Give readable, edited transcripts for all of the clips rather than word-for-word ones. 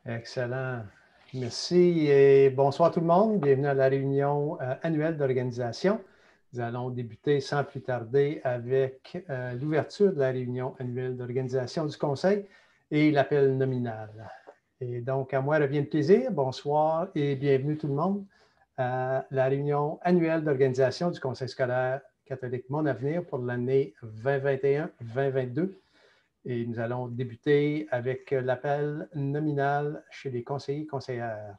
Excellent. Merci et bonsoir tout le monde. Bienvenue à la réunion annuelle d'organisation. Nous allons débuter sans plus tarder avec l'ouverture de la réunion annuelle d'organisation du Conseil et l'appel nominal. Et donc, à moi revient le plaisir. Bonsoir et bienvenue tout le monde à la réunion annuelle d'organisation du Conseil scolaire catholique Mon Avenir pour l'année 2021-2022. Et nous allons débuter avec l'appel nominal chez les conseillers et conseillères.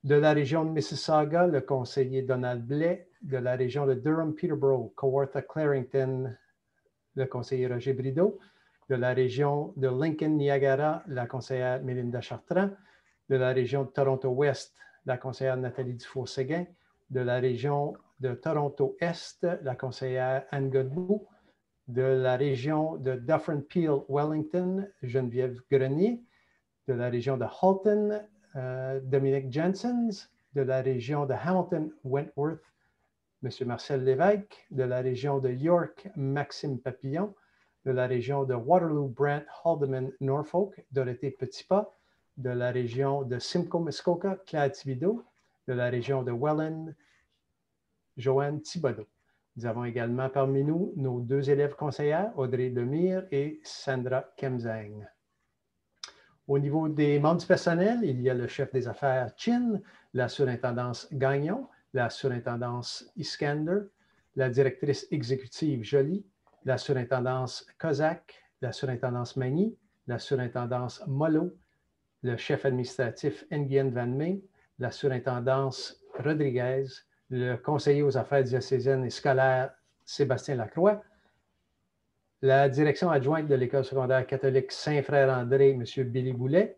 De la région de Mississauga, le conseiller Donald Blais. De la région de Durham-Peterborough, Kawartha-Clarington, le conseiller Roger Brideau. De la région de Lincoln-Niagara, la conseillère Mélinda Chartrand. De la région de Toronto-Ouest, la conseillère Nathalie Dufour-Séguin. De la région de Toronto-Est, la conseillère Anne Godbout. De la région de Dufferin-Peel-Wellington, Geneviève Grenier. De la région de Halton, Dominique Jensens. De la région de Hamilton-Wentworth, M. Marcel Lévesque. De la région de York, Maxime Papillon. De la région de Waterloo-Brant, Haldeman-Norfolk, Dorothée Petitpas. De la région de Simcoe-Muskoka, Claire Thibodeau. De la région de Welland, Joanne Thibodeau. Nous avons également parmi nous nos deux élèves conseillères, Audrey Lemire et Sandra Kemzeng. Au niveau des membres du personnel, il y a le chef des affaires Chin, la surintendance Gagnon, la surintendance Iskander, la directrice exécutive Joly, la surintendance Kozak, la surintendance Magny, la surintendance Molo, le chef administratif Nguyen Van May, la surintendance Rodriguez, le conseiller aux affaires diocésaines et scolaires Sébastien Lacroix, la direction adjointe de l'École secondaire catholique Saint-Frère-André, M. Billy Boulet,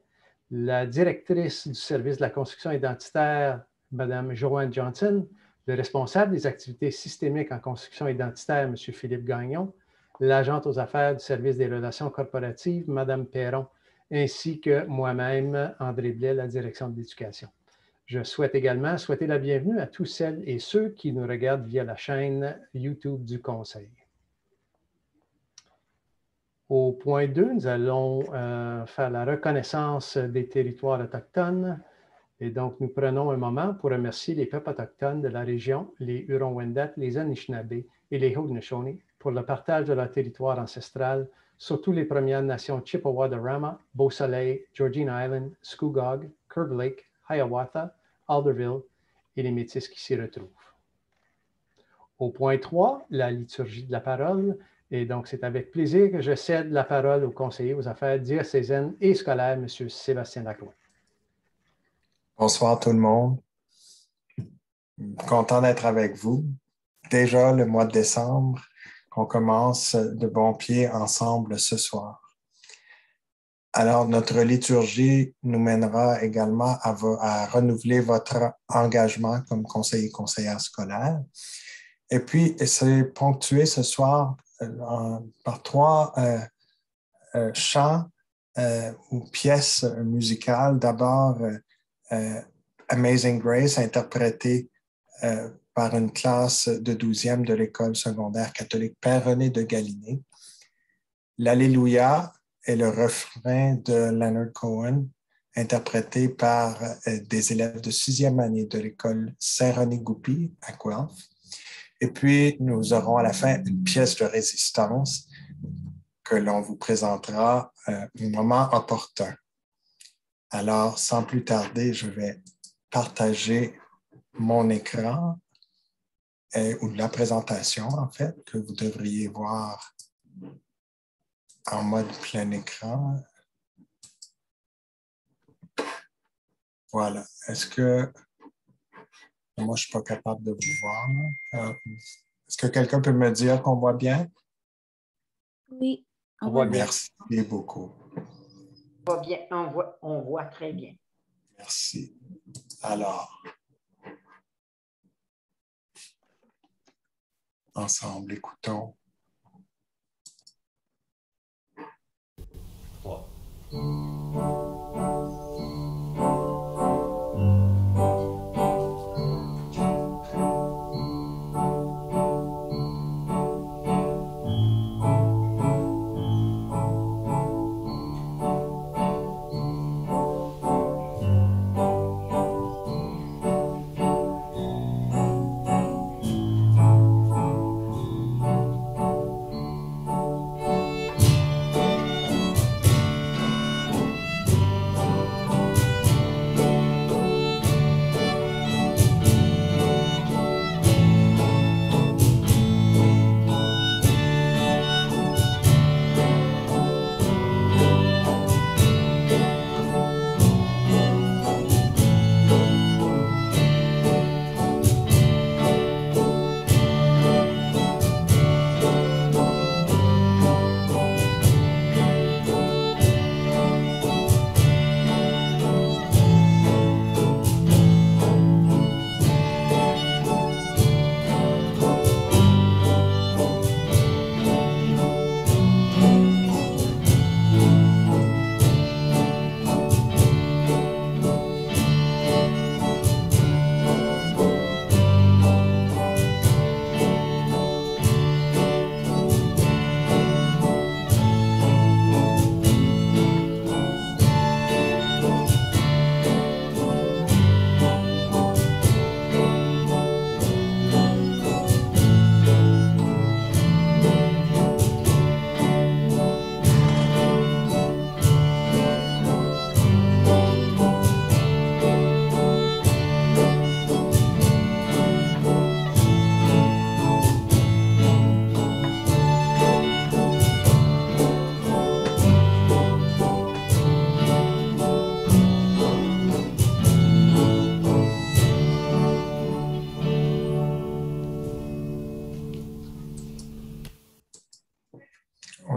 la directrice du service de la construction identitaire, Mme Joanne Johnson, le responsable des activités systémiques en construction identitaire, M. Philippe Gagnon, l'agente aux affaires du service des relations corporatives, Mme Perron, ainsi que moi-même, André Blais, la direction de l'éducation. Je souhaite également souhaiter la bienvenue à tous celles et ceux qui nous regardent via la chaîne YouTube du Conseil. Au point 2, nous allons faire la reconnaissance des territoires autochtones. Et donc, nous prenons un moment pour remercier les peuples autochtones de la région, les Huron-Wendat, les Anishinaabe et les Haudenosaunee, pour le partage de leur territoire ancestral, surtout les Premières Nations Chippewa de Rama, Beau-Soleil, Georgina Island, Scugog, Curve Lake, Hiawatha, Alderville et les Métis qui s'y retrouvent. Au point 3, la liturgie de la parole. Et donc, c'est avec plaisir que je cède la parole au conseiller aux affaires diocésaines et scolaires, M. Sébastien Lacroix. Bonsoir tout le monde. Content d'être avec vous. Déjà le mois de décembre, on commence de bon pied ensemble ce soir. Alors, notre liturgie nous mènera également à renouveler votre engagement comme conseiller et conseillère scolaire. Et puis, c'est ponctué ce soir par trois chants ou pièces musicales. D'abord, Amazing Grace, interprétée par une classe de 12e de l'école secondaire catholique Père René de Galiné. L'Alléluia est le refrain de Leonard Cohen, interprété par des élèves de 6e année de l'école Saint-René-Goupil à Guelph. Et puis, nous aurons à la fin une pièce de résistance que l'on vous présentera au moment opportun. Alors, sans plus tarder, je vais partager mon écran ou la présentation, en fait, que vous devriez voir en mode plein écran. Voilà. Est-ce que... Moi, je ne suis pas capable de vous voir. Est-ce que quelqu'un peut me dire qu'on voit bien? Oui, on voit bien. Merci beaucoup. On voit bien, on voit très bien. Merci. Alors, ensemble, écoutons.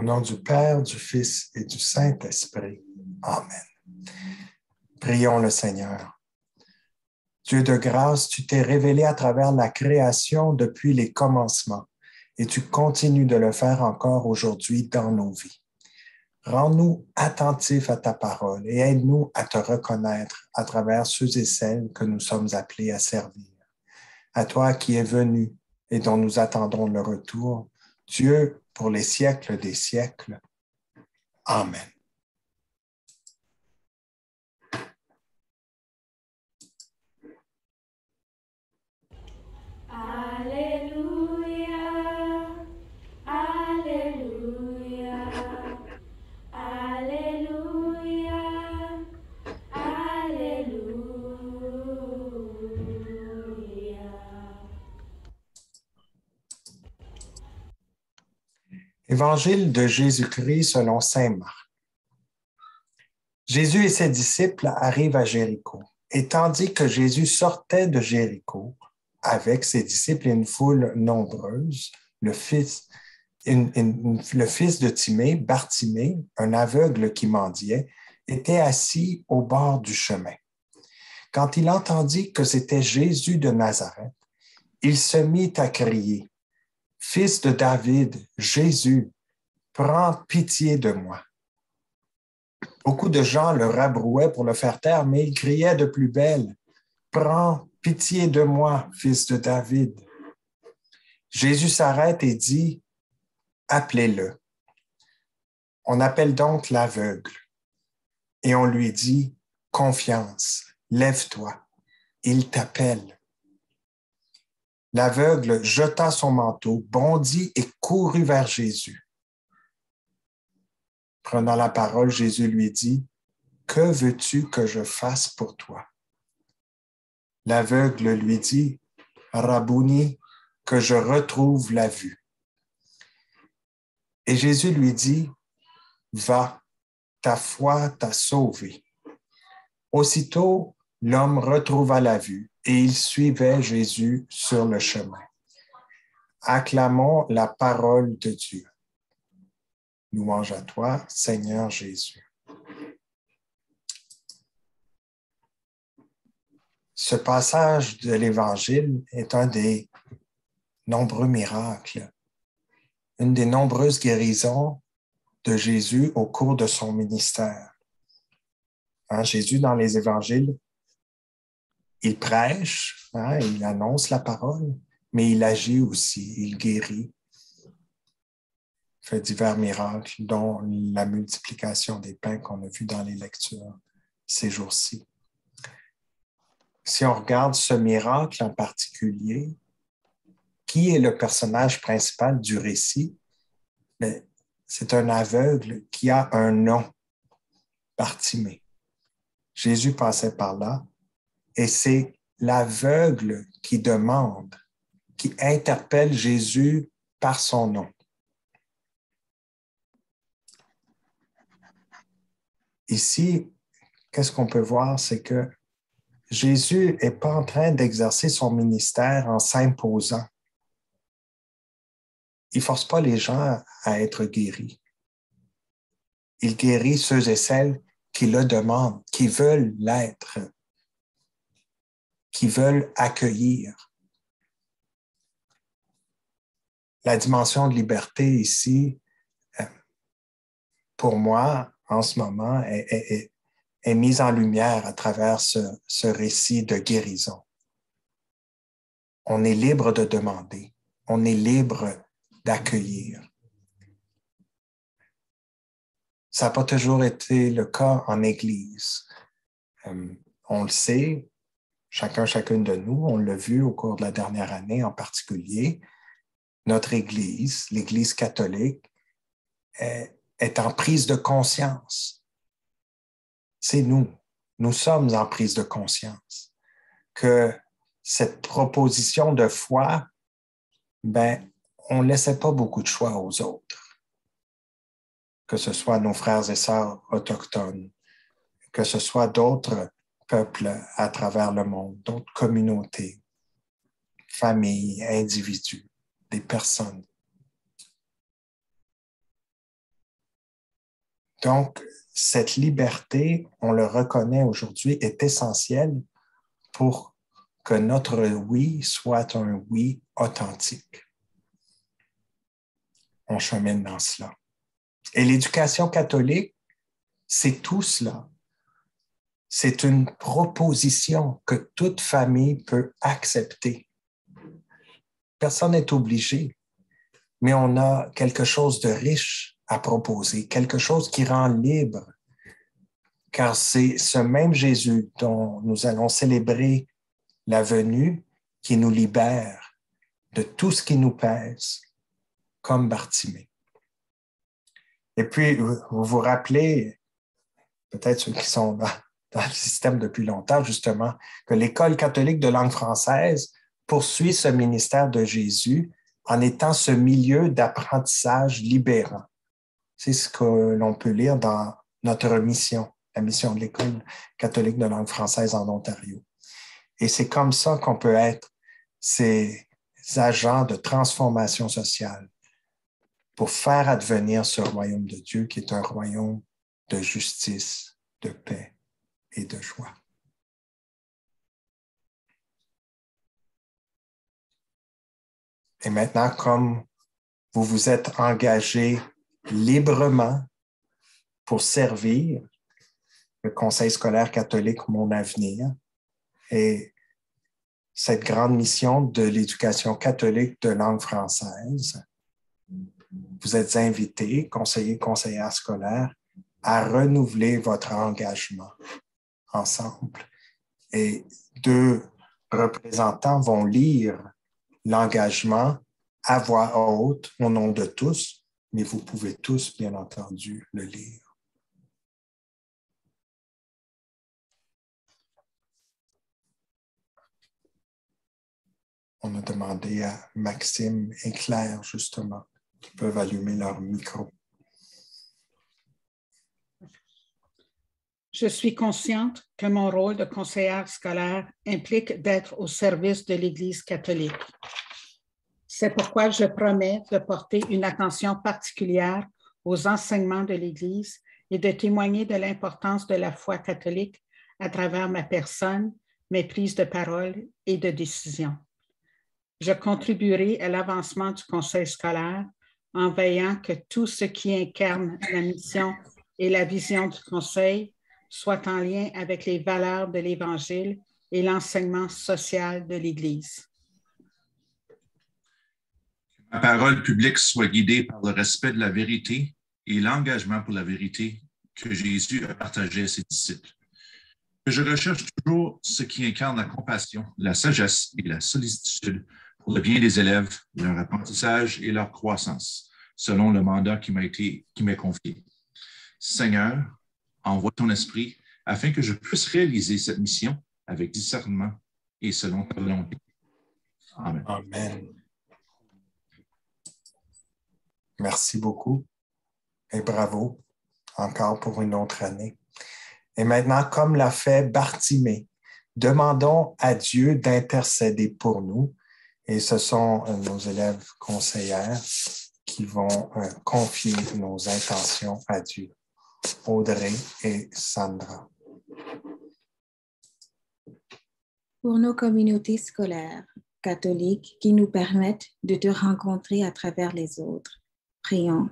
nom du Père, du Fils et du Saint-Esprit. Amen. Prions le Seigneur. Dieu de grâce, tu t'es révélé à travers la création depuis les commencements et tu continues de le faire encore aujourd'hui dans nos vies. Rends-nous attentifs à ta parole et aide-nous à te reconnaître à travers ceux et celles que nous sommes appelés à servir. À toi qui es venu et dont nous attendons le retour, Dieu pour les siècles des siècles. Amen. Alléluia, Alléluia, Alléluia, Alléluia. Évangile de Jésus-Christ selon saint Marc. Jésus et ses disciples arrivent à Jéricho. Et tandis que Jésus sortait de Jéricho, avec ses disciples et une foule nombreuse, le fils de Timée, Bartimée, un aveugle qui mendiait, était assis au bord du chemin. Quand il entendit que c'était Jésus de Nazareth, il se mit à crier, « Fils de David, Jésus, prends pitié de moi. » Beaucoup de gens le rabrouaient pour le faire taire, mais il criait de plus belle, « Prends pitié de moi, fils de David. » Jésus s'arrête et dit, « Appelez-le. » On appelle donc l'aveugle et on lui dit, « Confiance, lève-toi, il t'appelle. » L'aveugle jeta son manteau, bondit et courut vers Jésus. Prenant la parole, Jésus lui dit, « Que veux-tu que je fasse pour toi? » L'aveugle lui dit, « Rabouni, que je retrouve la vue. » Et Jésus lui dit, « Va, ta foi t'a sauvé. » Aussitôt, l'homme retrouva la vue et il suivait Jésus sur le chemin. Acclamons la parole de Dieu. Louange à toi, Seigneur Jésus. Ce passage de l'Évangile est un des nombreux miracles, une des nombreuses guérisons de Jésus au cours de son ministère. Jésus, dans les Évangiles, il prêche, il annonce la parole, mais il agit aussi, il guérit, fait divers miracles, dont la multiplication des pains qu'on a vu dans les lectures ces jours-ci. Si on regarde ce miracle en particulier, qui est le personnage principal du récit? C'est un aveugle qui a un nom, Bartimée. Jésus passait par là et c'est l'aveugle qui demande, qui interpelle Jésus par son nom. Ici, qu'est-ce qu'on peut voir? C'est que Jésus n'est pas en train d'exercer son ministère en s'imposant. Il ne force pas les gens à être guéris. Il guérit ceux et celles qui le demandent, qui veulent l'être, qui veulent accueillir. La dimension de liberté ici, pour moi, en ce moment, est mise en lumière à travers ce récit de guérison. On est libre de demander, on est libre d'accueillir. Ça n'a pas toujours été le cas en Église. On le sait, chacune de nous, on l'a vu au cours de la dernière année en particulier, notre Église, l'Église catholique, est en prise de conscience. C'est nous sommes en prise de conscience que cette proposition de foi, on ne laissait pas beaucoup de choix aux autres, que ce soit nos frères et sœurs autochtones, que ce soit d'autres peuples à travers le monde, d'autres communautés, familles, individus, des personnes. Donc, cette liberté, on le reconnaît aujourd'hui, est essentielle pour que notre oui soit un oui authentique. On chemine dans cela. Et l'éducation catholique, c'est tout cela. C'est une proposition que toute famille peut accepter. Personne n'est obligé, mais on a quelque chose de riche à proposer, quelque chose qui rend libre, car c'est ce même Jésus dont nous allons célébrer la venue qui nous libère de tout ce qui nous pèse, comme Bartimée. Et puis, vous vous rappelez, peut-être ceux qui sont dans le système depuis longtemps, justement, que l'École catholique de langue française poursuit ce ministère de Jésus en étant ce milieu d'apprentissage libérant. C'est ce que l'on peut lire dans notre mission, la mission de l'École catholique de langue française en Ontario. Et c'est comme ça qu'on peut être ces agents de transformation sociale pour faire advenir ce royaume de Dieu qui est un royaume de justice, de paix et de joie. Et maintenant, comme vous vous êtes engagés librement pour servir le Conseil scolaire catholique Mon Avenir et cette grande mission de l'éducation catholique de langue française, vous êtes invités, conseillers, conseillères scolaires, à renouveler votre engagement ensemble. Et 2 représentants vont lire l'engagement à voix haute au nom de tous, mais vous pouvez tous, bien entendu, le lire. On a demandé à Maxime et Claire, justement, qui peuvent allumer leur micro. Je suis consciente que mon rôle de conseillère scolaire implique d'être au service de l'Église catholique. C'est pourquoi je promets de porter une attention particulière aux enseignements de l'Église et de témoigner de l'importance de la foi catholique à travers ma personne, mes prises de parole et de décision. Je contribuerai à l'avancement du conseil scolaire en veillant que tout ce qui incarne la mission et la vision du conseil soit en lien avec les valeurs de l'Évangile et l'enseignement social de l'Église. Que ma parole publique soit guidée par le respect de la vérité et l'engagement pour la vérité que Jésus a partagé à ses disciples. Que je recherche toujours ce qui incarne la compassion, la sagesse et la sollicitude pour le bien des élèves, leur apprentissage et leur croissance, selon le mandat qui m'est confié. Seigneur, envoie ton esprit afin que je puisse réaliser cette mission avec discernement et selon ta volonté. Amen. Amen. Merci beaucoup et bravo encore pour une autre année. Et maintenant, comme l'a fait Bartimée, demandons à Dieu d'intercéder pour nous. Et ce sont nos élèves conseillères qui vont confier nos intentions à Dieu. Audrey et Sandra. Pour nos communautés scolaires catholiques qui nous permettent de te rencontrer à travers les autres, prions.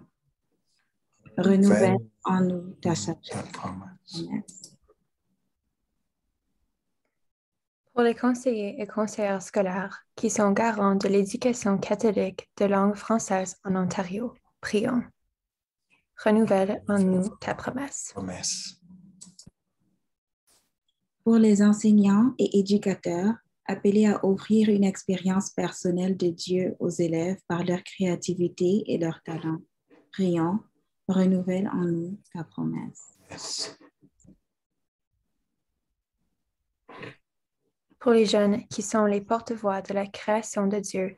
Renouvelle en nous ta sagesse. Amen. Pour les conseillers et conseillères scolaires qui sont garants de l'éducation catholique de langue française en Ontario, prions. Renouvelle en nous ta promesse. Pour les enseignants et éducateurs appelés à offrir une expérience personnelle de Dieu aux élèves par leur créativité et leur talent, prions. Renouvelle en nous ta promesse. Pour les jeunes qui sont les porte-voix de la création de Dieu,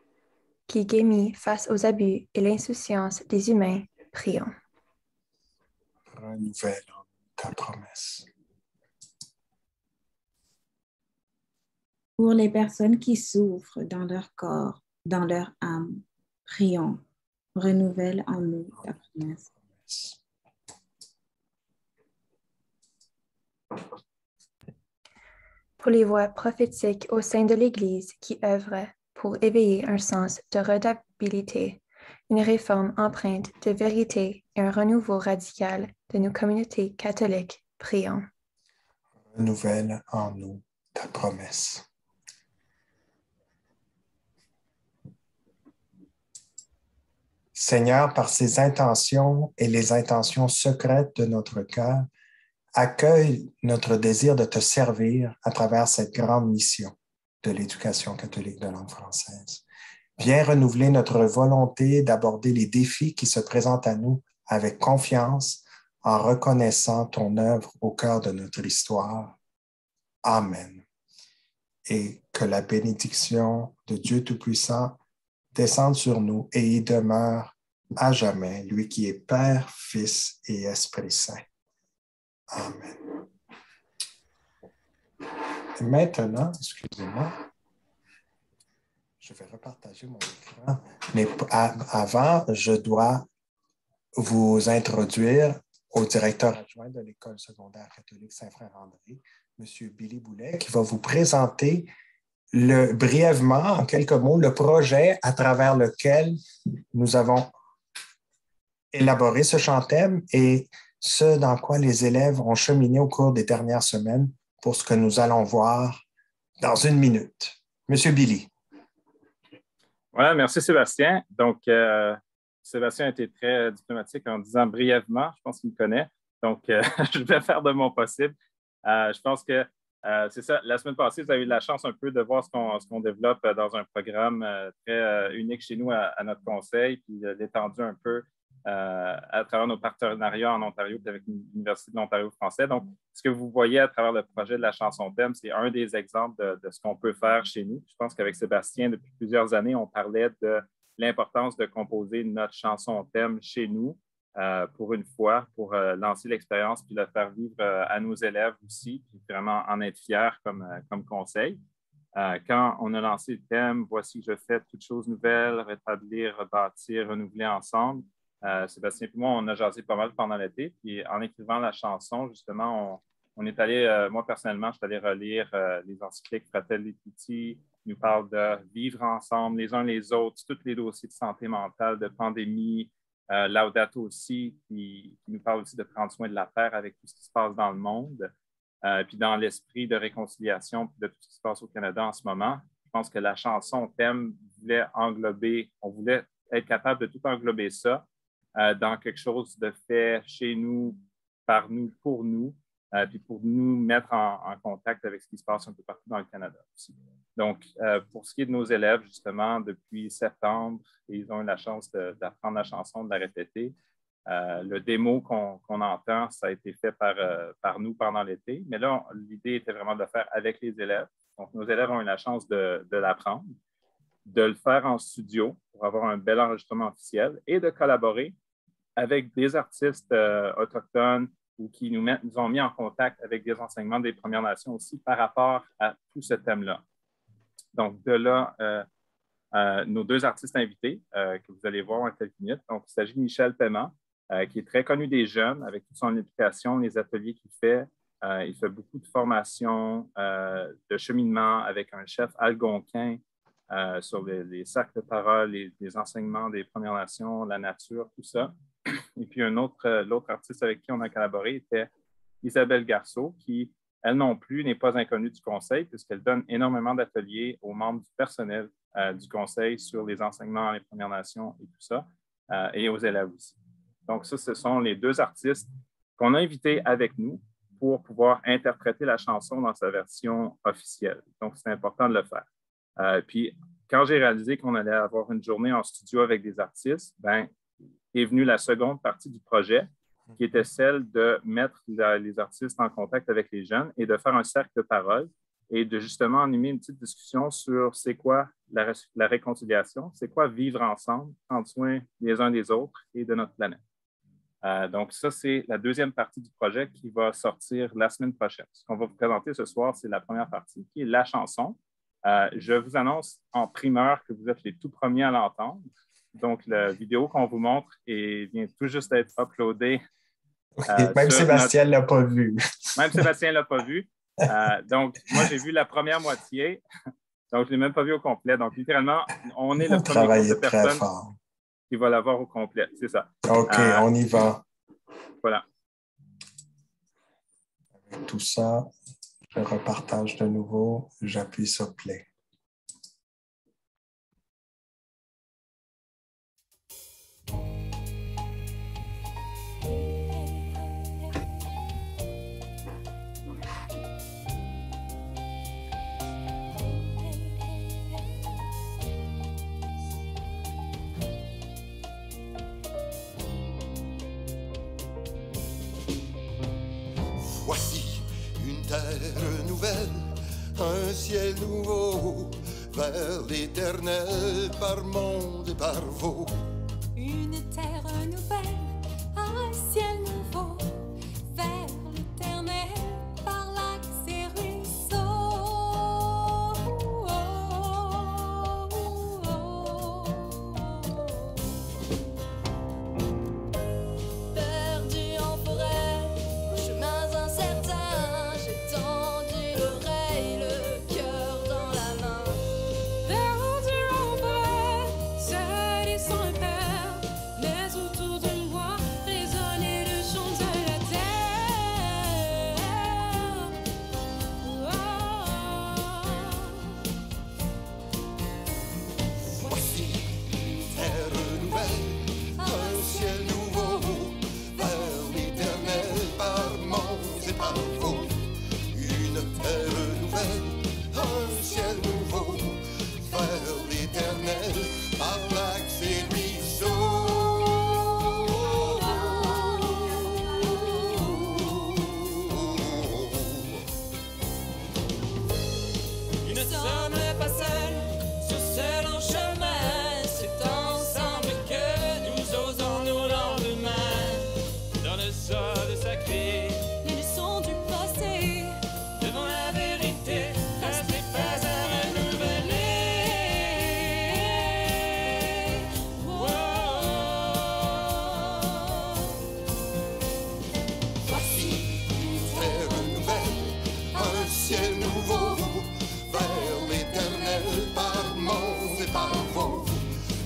qui gémit face aux abus et l'insouciance des humains, prions. Renouvelle en nous ta promesse. Pour les personnes qui souffrent dans leur corps, dans leur âme, prions. Renouvelle en nous ta promesse. Pour les voix prophétiques au sein de l'Église qui œuvrent pour éveiller un sens de redevabilité, une réforme empreinte de vérité et un renouveau radical de nos communautés catholiques, prions. Renouvelle en nous ta promesse. Seigneur, par ces intentions et les intentions secrètes de notre cœur, accueille notre désir de te servir à travers cette grande mission de l'éducation catholique de langue française. Viens renouveler notre volonté d'aborder les défis qui se présentent à nous avec confiance en reconnaissant ton œuvre au cœur de notre histoire. Amen. Et que la bénédiction de Dieu Tout-Puissant descende sur nous et y demeure à jamais, lui qui est Père, Fils et Esprit Saint. Amen. Et maintenant, excusez-moi, je vais repartager mon écran, mais avant, je dois vous introduire au directeur adjoint de l'École secondaire catholique Saint-Frère-André, M. Billy Boulet, qui va vous présenter brièvement, en quelques mots, le projet à travers lequel nous avons élaboré ce chant-thème et ce dans quoi les élèves ont cheminé au cours des dernières semaines pour ce que nous allons voir dans une minute. Monsieur Billy. Voilà, merci Sébastien. Donc, Sébastien a été très diplomatique en disant brièvement, je pense qu'il me connaît. Donc, je vais faire de mon possible. Je pense que c'est ça. La semaine passée, vous avez eu la chance un peu de voir ce qu'on développe dans un programme très unique chez nous à notre conseil, puis l'étendue un peu à travers nos partenariats en Ontario et avec l'Université de l'Ontario français. Donc, ce que vous voyez à travers le projet de la chanson thème, c'est un des exemples de ce qu'on peut faire chez nous. Je pense qu'avec Sébastien, depuis plusieurs années, on parlait de l'importance de composer notre chanson thème chez nous pour une fois, pour lancer l'expérience puis le faire vivre à nos élèves aussi, puis vraiment en être fiers comme conseil. Quand on a lancé le thème « Voici que je fais toutes choses nouvelles, rétablir, rebâtir, renouveler ensemble », Sébastien et moi, on a jasé pas mal pendant l'été. Puis en écrivant la chanson, justement, on est allé, moi personnellement, je suis allé relire les encycliques Fratelli Tutti, qui nous parlent de vivre ensemble les uns les autres, tous les dossiers de santé mentale, de pandémie, Laudato Si, qui nous parle aussi de prendre soin de la terre avec tout ce qui se passe dans le monde. Puis dans l'esprit de réconciliation puis de tout ce qui se passe au Canada en ce moment, je pense que la chanson thème voulait englober, on voulait être capable de tout englober ça dans quelque chose de fait chez nous, par nous, puis pour nous mettre en contact avec ce qui se passe un peu partout dans le Canada aussi. Donc, pour ce qui est de nos élèves, justement, depuis septembre, ils ont eu la chance d'apprendre la chanson, de la répéter. Le démo qu'on entend, ça a été fait par nous pendant l'été, mais là, l'idée était vraiment de le faire avec les élèves. Donc, nos élèves ont eu la chance de l'apprendre, de le faire en studio pour avoir un bel enregistrement officiel et de collaborer avec des artistes autochtones ou qui nous ont mis en contact avec des enseignements des Premières Nations aussi par rapport à tout ce thème-là. Donc, de là, nos deux artistes invités que vous allez voir en quelques minutes. Donc, il s'agit de Michel Paiement, qui est très connu des jeunes avec toute son éducation, les ateliers qu'il fait. Il fait beaucoup de formations, de cheminement avec un chef algonquin sur les cercles de parole, les enseignements des Premières Nations, la nature, tout ça. Et puis, l'autre artiste avec qui on a collaboré était Isabelle Garceau, qui, elle non plus, n'est pas inconnue du Conseil, puisqu'elle donne énormément d'ateliers aux membres du personnel du Conseil sur les enseignements des Premières Nations et tout ça, et aux élèves aussi. Donc, ça, ce sont les deux artistes qu'on a invités avec nous pour pouvoir interpréter la chanson dans sa version officielle. Donc, c'est important de le faire. Puis, quand j'ai réalisé qu'on allait avoir une journée en studio avec des artistes, est venue la seconde partie du projet, qui était celle de mettre les artistes en contact avec les jeunes et de faire un cercle de parole et de justement animer une petite discussion sur c'est quoi la réconciliation, c'est quoi vivre ensemble, prendre soin les uns des autres et de notre planète. Donc, ça, c'est la deuxième partie du projet qui va sortir la semaine prochaine. Ce qu'on va vous présenter ce soir, c'est la première partie, qui est la chanson. Je vous annonce en primeur que vous êtes les tout premiers à l'entendre. Donc, la vidéo qu'on vous montre vient tout juste d'être uploadée. Même Sébastien ne l'a pas vu. Même Sébastien ne l'a pas vu. Donc, moi, j'ai vu la première moitié. Donc, je ne l'ai même pas vu au complet. Donc, littéralement, on est le premier groupe de personnes qui va la voir au complet. C'est ça. OK, on y va. Voilà. Avec tout ça, je repartage de nouveau. J'appuie sur Play. Voici une terre nouvelle, un ciel nouveau, vers l'éternel par monde et par vous. Une terre nouvelle, un ciel nouveau, vers l'éternel par lacs et ruisseaux. Perdu en forêt, aux chemins incertains, j'ai tendu l'oreille, le cœur dans la main. Perdu en forêt, seul et sans repère, mais autour de moi résonnait le chant de la terre. Voici une terre nouvelle, un ciel nouveau, vers l'éternel par monts et par vous. Une terre nouvelle, un ciel nouveau, vers l'éternel par lacs et ruisseaux. Nous ne sommes pas seuls sur ce long chemin, c'est ensemble que nous osons nos lendemains. Dans le sol sacré, les leçons du passé, devant la vérité, restez pas à renouveler. Voici une terre nouvelle, un ciel nouveau, vers l'éternel par monts et par vous.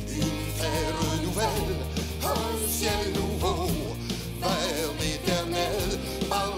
Une terre nouvelle, un ciel nouveau, vers l'éternel par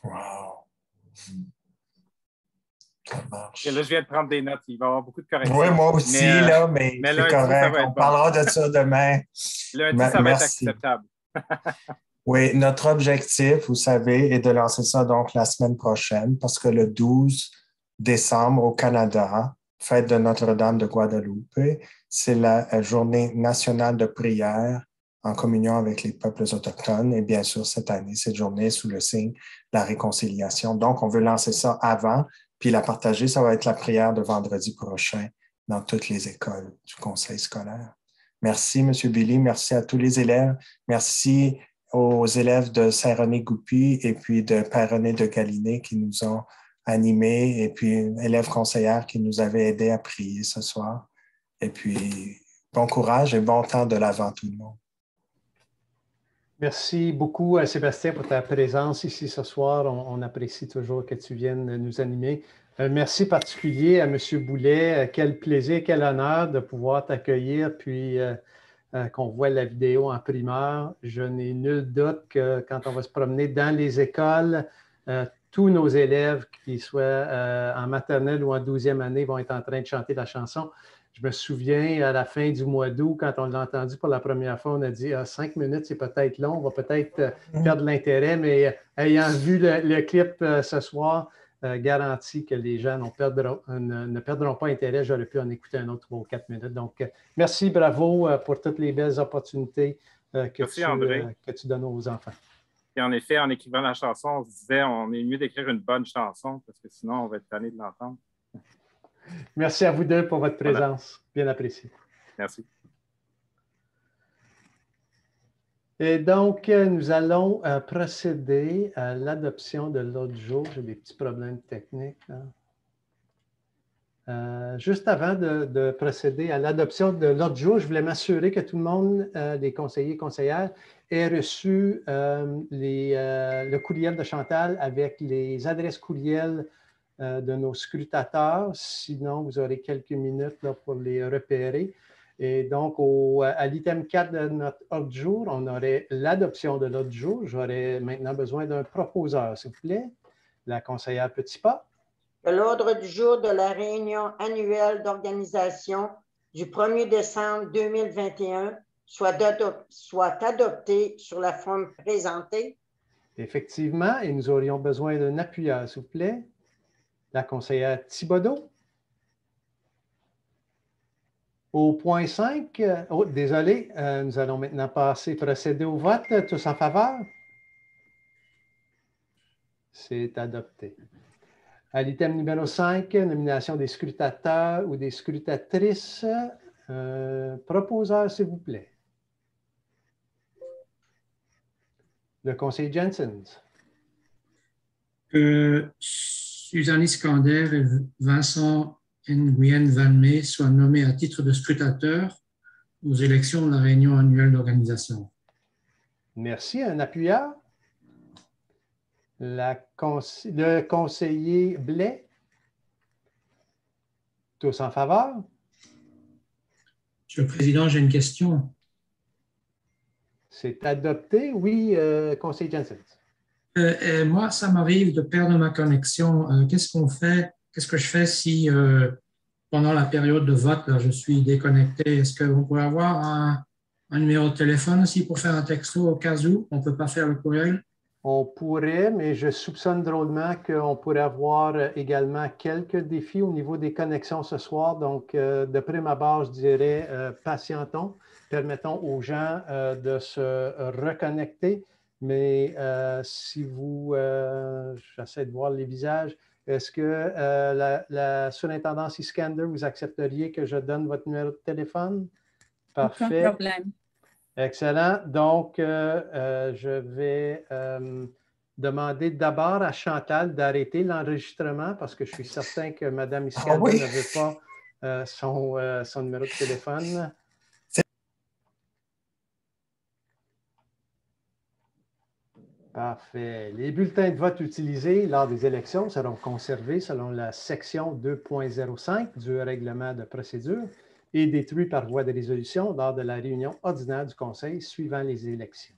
Wow. Ça marche. Et là, je viens de prendre des notes. Il va y avoir beaucoup de corrections. Oui, moi aussi, mais c'est lundi, correct. ça va être On bon. parlera de ça demain. Lundi, ça va être Merci. acceptable. Oui, notre objectif, vous savez, est de lancer ça donc la semaine prochaine parce que le 12 décembre au Canada, fête de Notre-Dame de Guadeloupe, c'est la journée nationale de prière en communion avec les peuples autochtones. Et bien sûr, cette année, cette journée est sous le signe de la réconciliation. Donc, on veut lancer ça avant, puis la partager. Ça va être la prière de vendredi prochain dans toutes les écoles du conseil scolaire. Merci, M. Billy. Merci à tous les élèves. Merci aux élèves de Saint-René-Goupil et puis de Père-René de Galiné qui nous ont animés, et puis une élève conseillère qui nous avait aidés à prier ce soir. Et puis, bon courage et bon temps de l'Avent, tout le monde. Merci beaucoup, Sébastien, pour ta présence ici ce soir. On apprécie toujours que tu viennes nous animer. Merci particulier à M. Boulet. Quel plaisir, quel honneur de pouvoir t'accueillir, puis qu'on voit la vidéo en primeur. Je n'ai nul doute que quand on va se promener dans les écoles, tous nos élèves, qu'ils soient en maternelle ou en 12e année, vont être en train de chanter la chanson. Je me souviens, à la fin du mois d'août, quand on l'a entendu pour la première fois, on a dit 5 minutes, c'est peut-être long, on va peut-être perdre l'intérêt, mais ayant vu le clip ce soir, garanti que les gens ne perdront pas intérêt. J'aurais pu en écouter un autre 3 ou 4 minutes. Donc, merci, bravo pour toutes les belles opportunités que tu donnes aux enfants. Et en effet, en écrivant la chanson, on se disait on est mieux d'écrire une bonne chanson parce que sinon, on va être tanné de l'entendre. Merci à vous deux pour votre présence. Bien apprécié. Merci. Et donc, nous allons procéder à l'adoption de l'ordre du jour. J'ai des petits problèmes techniques. Juste avant de procéder à l'adoption de l'ordre du jour, je voulais m'assurer que tout le monde, les conseillers et conseillères, ait reçu le courriel de Chantal avec les adresses courriels de nos scrutateurs. Sinon, vous aurez quelques minutes là, pour les repérer. Et donc, à l'item 4 de notre ordre du jour, on aurait l'adoption de l'ordre du jour. J'aurais maintenant besoin d'un proposeur, s'il vous plaît. La conseillère Petitpas. Que l'ordre du jour de la réunion annuelle d'organisation du 1er décembre 2021 soit adopté sur la forme présentée. Effectivement, et nous aurions besoin d'un appuyeur, s'il vous plaît. La conseillère Thibodeau. Au point 5, désolé, nous allons maintenant procéder au vote. Tous en faveur? C'est adopté. À l'item numéro 5, nomination des scrutateurs ou des scrutatrices. Proposeur, s'il vous plaît. Le conseiller Jensen. Suzanne Iskander et Vincent Nguyen Valmé soient nommés à titre de scrutateurs aux élections de la réunion annuelle d'organisation. Merci. Un appuyeur? Le conseiller Blais. Tous en faveur? Monsieur le Président, j'ai une question. C'est adopté, oui, conseiller Jensen. Moi, ça m'arrive de perdre ma connexion. Qu'est-ce qu'on fait? Qu'est-ce que je fais si pendant la période de vote, là, je suis déconnecté? Est-ce qu'on pourrait avoir un numéro de téléphone aussi pour faire un texto au cas où on ne peut pas faire le courriel? On pourrait, mais je soupçonne drôlement qu'on pourrait avoir également quelques défis au niveau des connexions ce soir. Donc, de prime abord, je dirais, patientons, permettons aux gens de se reconnecter. Mais si vous, j'essaie de voir les visages, est-ce que la surintendance Iskander, vous accepteriez que je donne votre numéro de téléphone? Parfait. Aucun problème. Excellent. Donc, je vais demander d'abord à Chantal d'arrêter l'enregistrement parce que je suis certain que Mme Iskander ne veut pas son numéro de téléphone. Parfait. Les bulletins de vote utilisés lors des élections seront conservés selon la section 2.05 du règlement de procédure et détruits par voie de résolution lors de la réunion ordinaire du Conseil suivant les élections.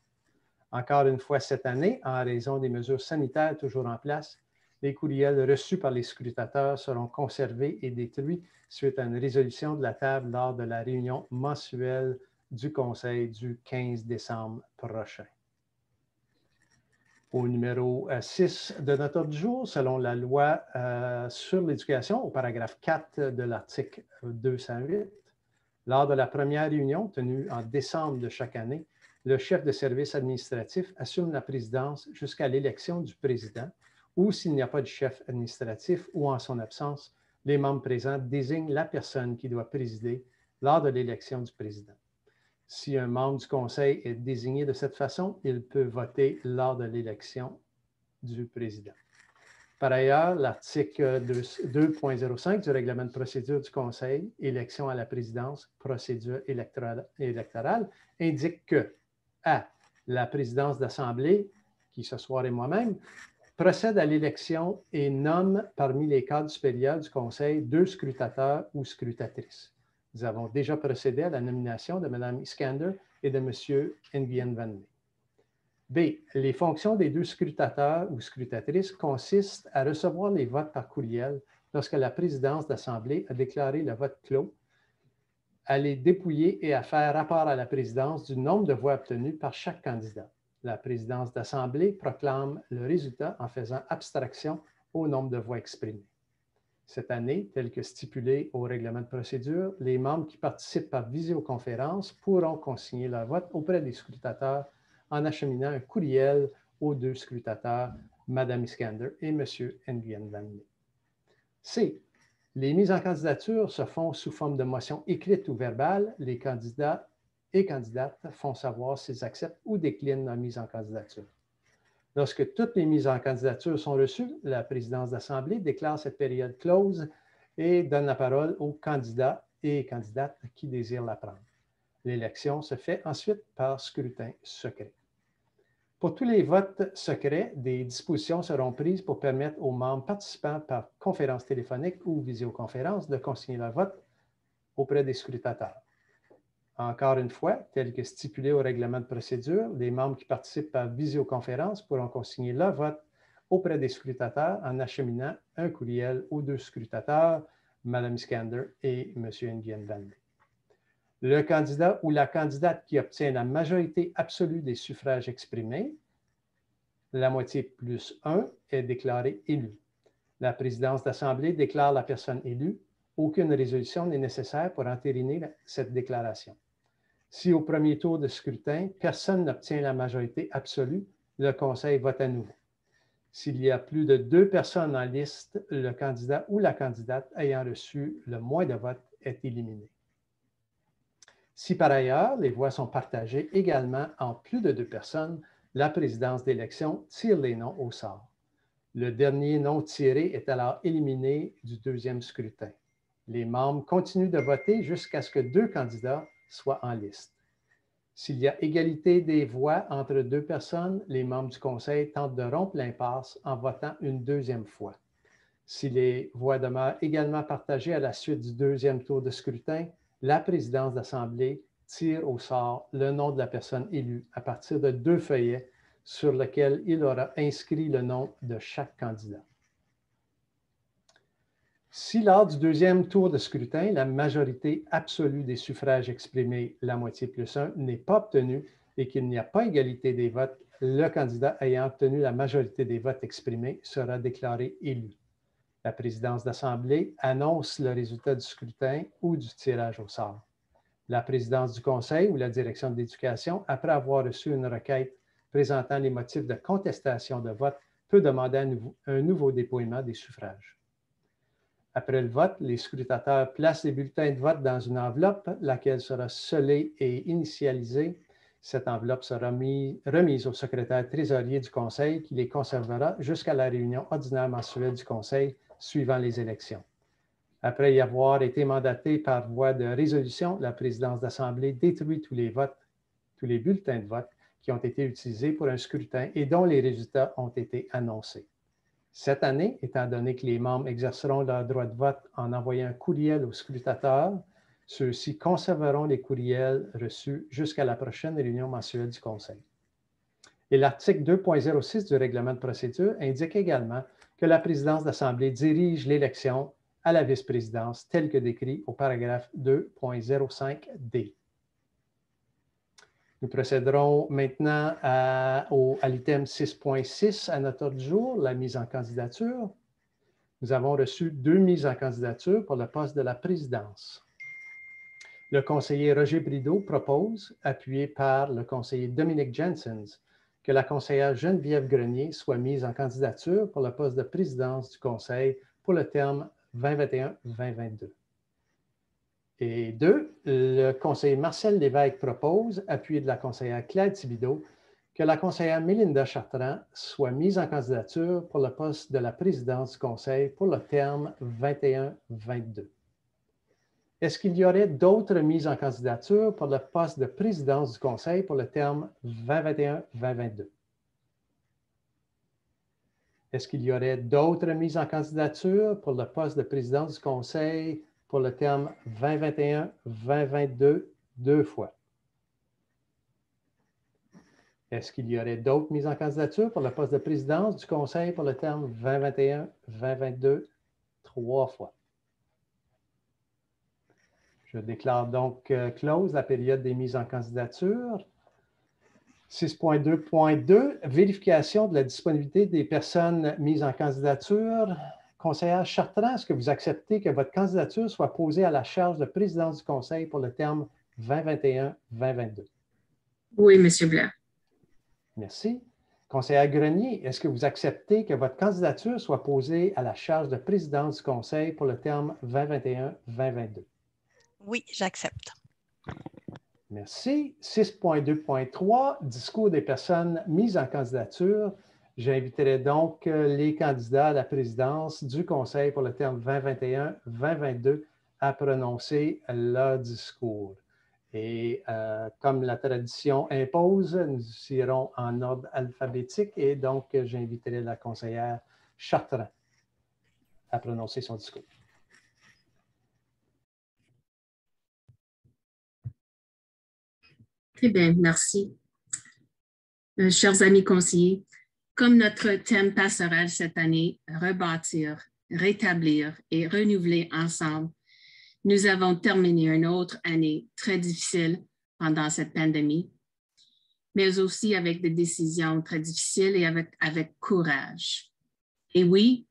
Encore une fois cette année, en raison des mesures sanitaires toujours en place, les courriels reçus par les scrutateurs seront conservés et détruits suite à une résolution de la table lors de la réunion mensuelle du Conseil du 15 décembre prochain. Au numéro 6 de notre ordre du jour, selon la loi sur l'éducation, au paragraphe 4 de l'article 208, lors de la première réunion tenue en décembre de chaque année, le chef de service administratif assume la présidence jusqu'à l'élection du président ou s'il n'y a pas de chef administratif ou en son absence, les membres présents désignent la personne qui doit présider lors de l'élection du président. Si un membre du conseil est désigné de cette façon, il peut voter lors de l'élection du président. Par ailleurs, l'article 2.05 du règlement de procédure du conseil, élection à la présidence, procédure électorale, indique que A, la présidence d'assemblée, qui ce soir est moi-même, procède à l'élection et nomme parmi les cadres supérieurs du conseil 2 scrutateurs ou scrutatrices. Nous avons déjà procédé à la nomination de Mme Iskander et de M. Nguyen Van Ly. B. Les fonctions des 2 scrutateurs ou scrutatrices consistent à recevoir les votes par courriel lorsque la présidence d'Assemblée a déclaré le vote clos, à les dépouiller et à faire rapport à la présidence du nombre de voix obtenues par chaque candidat. La présidence d'Assemblée proclame le résultat en faisant abstraction au nombre de voix exprimées. Cette année, tel que stipulé au règlement de procédure, les membres qui participent par visioconférence pourront consigner leur vote auprès des scrutateurs en acheminant un courriel aux 2 scrutateurs, Mme Iskander et M. Nguyen Van Ly. C. Les mises en candidature se font sous forme de motion écrite ou verbale. Les candidats et candidates font savoir s'ils acceptent ou déclinent la mise en candidature. Lorsque toutes les mises en candidature sont reçues, la présidence d'Assemblée déclare cette période close et donne la parole aux candidats et candidates qui désirent la prendre. L'élection se fait ensuite par scrutin secret. Pour tous les votes secrets, des dispositions seront prises pour permettre aux membres participants par conférence téléphonique ou visioconférence de consigner leur vote auprès des scrutateurs. Encore une fois, tel que stipulé au règlement de procédure, les membres qui participent par visioconférence pourront consigner leur vote auprès des scrutateurs en acheminant un courriel aux 2 scrutateurs, Mme Iskander et M. Nguyen Van Ly. Le candidat ou la candidate qui obtient la majorité absolue des suffrages exprimés, la moitié plus 1, est déclaré élu. La présidence d'Assemblée déclare la personne élue. Aucune résolution n'est nécessaire pour entériner cette déclaration. Si au premier tour de scrutin, personne n'obtient la majorité absolue, le Conseil vote à nouveau. S'il y a plus de 2 personnes en liste, le candidat ou la candidate ayant reçu le moins de votes est éliminé. Si par ailleurs, les voix sont partagées également en plus de 2 personnes, la présidence d'élection tire les noms au sort. Le dernier nom tiré est alors éliminé du 2e scrutin. Les membres continuent de voter jusqu'à ce que 2 candidats soient en liste. S'il y a égalité des voix entre 2 personnes, les membres du Conseil tentent de rompre l'impasse en votant une 2e fois. Si les voix demeurent également partagées à la suite du 2e tour de scrutin, la présidence d'Assemblée tire au sort le nom de la personne élue à partir de 2 feuillets sur lesquels il aura inscrit le nom de chaque candidat. Si lors du 2e tour de scrutin, la majorité absolue des suffrages exprimés, la moitié plus 1, n'est pas obtenue et qu'il n'y a pas égalité des votes, le candidat ayant obtenu la majorité des votes exprimés sera déclaré élu. La présidence d'Assemblée annonce le résultat du scrutin ou du tirage au sort. La présidence du Conseil ou la direction de l'Éducation, après avoir reçu une requête présentant les motifs de contestation de vote, peut demander un nouveau dépouillement des suffrages. Après le vote, les scrutateurs placent les bulletins de vote dans une enveloppe, laquelle sera scellée et initialisée. Cette enveloppe sera remise au secrétaire trésorier du Conseil qui les conservera jusqu'à la réunion ordinaire mensuelle du Conseil suivant les élections. Après y avoir été mandaté par voie de résolution, la présidence d'Assemblée détruit tous les bulletins de vote qui ont été utilisés pour un scrutin et dont les résultats ont été annoncés. Cette année, étant donné que les membres exerceront leur droit de vote en envoyant un courriel aux scrutateurs, ceux-ci conserveront les courriels reçus jusqu'à la prochaine réunion mensuelle du Conseil. Et l'article 2.06 du règlement de procédure indique également que la présidence de l'Assemblée dirige l'élection à la vice-présidence tel que décrit au paragraphe 2.05d. Nous procéderons maintenant à l'item 6.6 à notre ordre du jour, la mise en candidature. Nous avons reçu 2 mises en candidature pour le poste de la présidence. Le conseiller Roger Brideau propose, appuyé par le conseiller Dominique Jensens, que la conseillère Geneviève Grenier soit mise en candidature pour le poste de présidence du Conseil pour le terme 2021-2022. Et 2, le conseiller Marcel Lévesque propose, appuyé de la conseillère Claire Thibideau, que la conseillère Mélinda Chartrand soit mise en candidature pour le poste de la présidence du Conseil pour le terme 21-22. Est-ce qu'il y aurait d'autres mises en candidature pour le poste de présidence du Conseil pour le terme 2021-2022? Est-ce qu'il y aurait d'autres mises en candidature pour le poste de présidence du Conseil pour le terme 2021-2022 2 fois? Est-ce qu'il y aurait d'autres mises en candidature pour le poste de présidence du Conseil pour le terme 2021-2022 3 fois? Je déclare donc close la période des mises en candidature. 6.2.2, vérification de la disponibilité des personnes mises en candidature. Conseillère Chartrand, est-ce que vous acceptez que votre candidature soit posée à la charge de présidence du Conseil pour le terme 2021-2022? Oui, M. Blanc. Merci. Conseillère Grenier, est-ce que vous acceptez que votre candidature soit posée à la charge de présidence du Conseil pour le terme 2021-2022? Oui, j'accepte. Merci. 6.2.3, discours des personnes mises en candidature. J'inviterai donc les candidats à la présidence du Conseil pour le terme 2021-2022 à prononcer leur discours. Et comme la tradition impose, nous irons en ordre alphabétique et donc j'inviterai la conseillère Chartrand à prononcer son discours. Très bien, merci. Chers amis conseillers, comme notre thème pastoral cette année, rebâtir, rétablir et renouveler ensemble, nous avons terminé une autre année très difficile pendant cette pandémie, mais aussi avec des décisions très difficiles et avec courage. Et oui,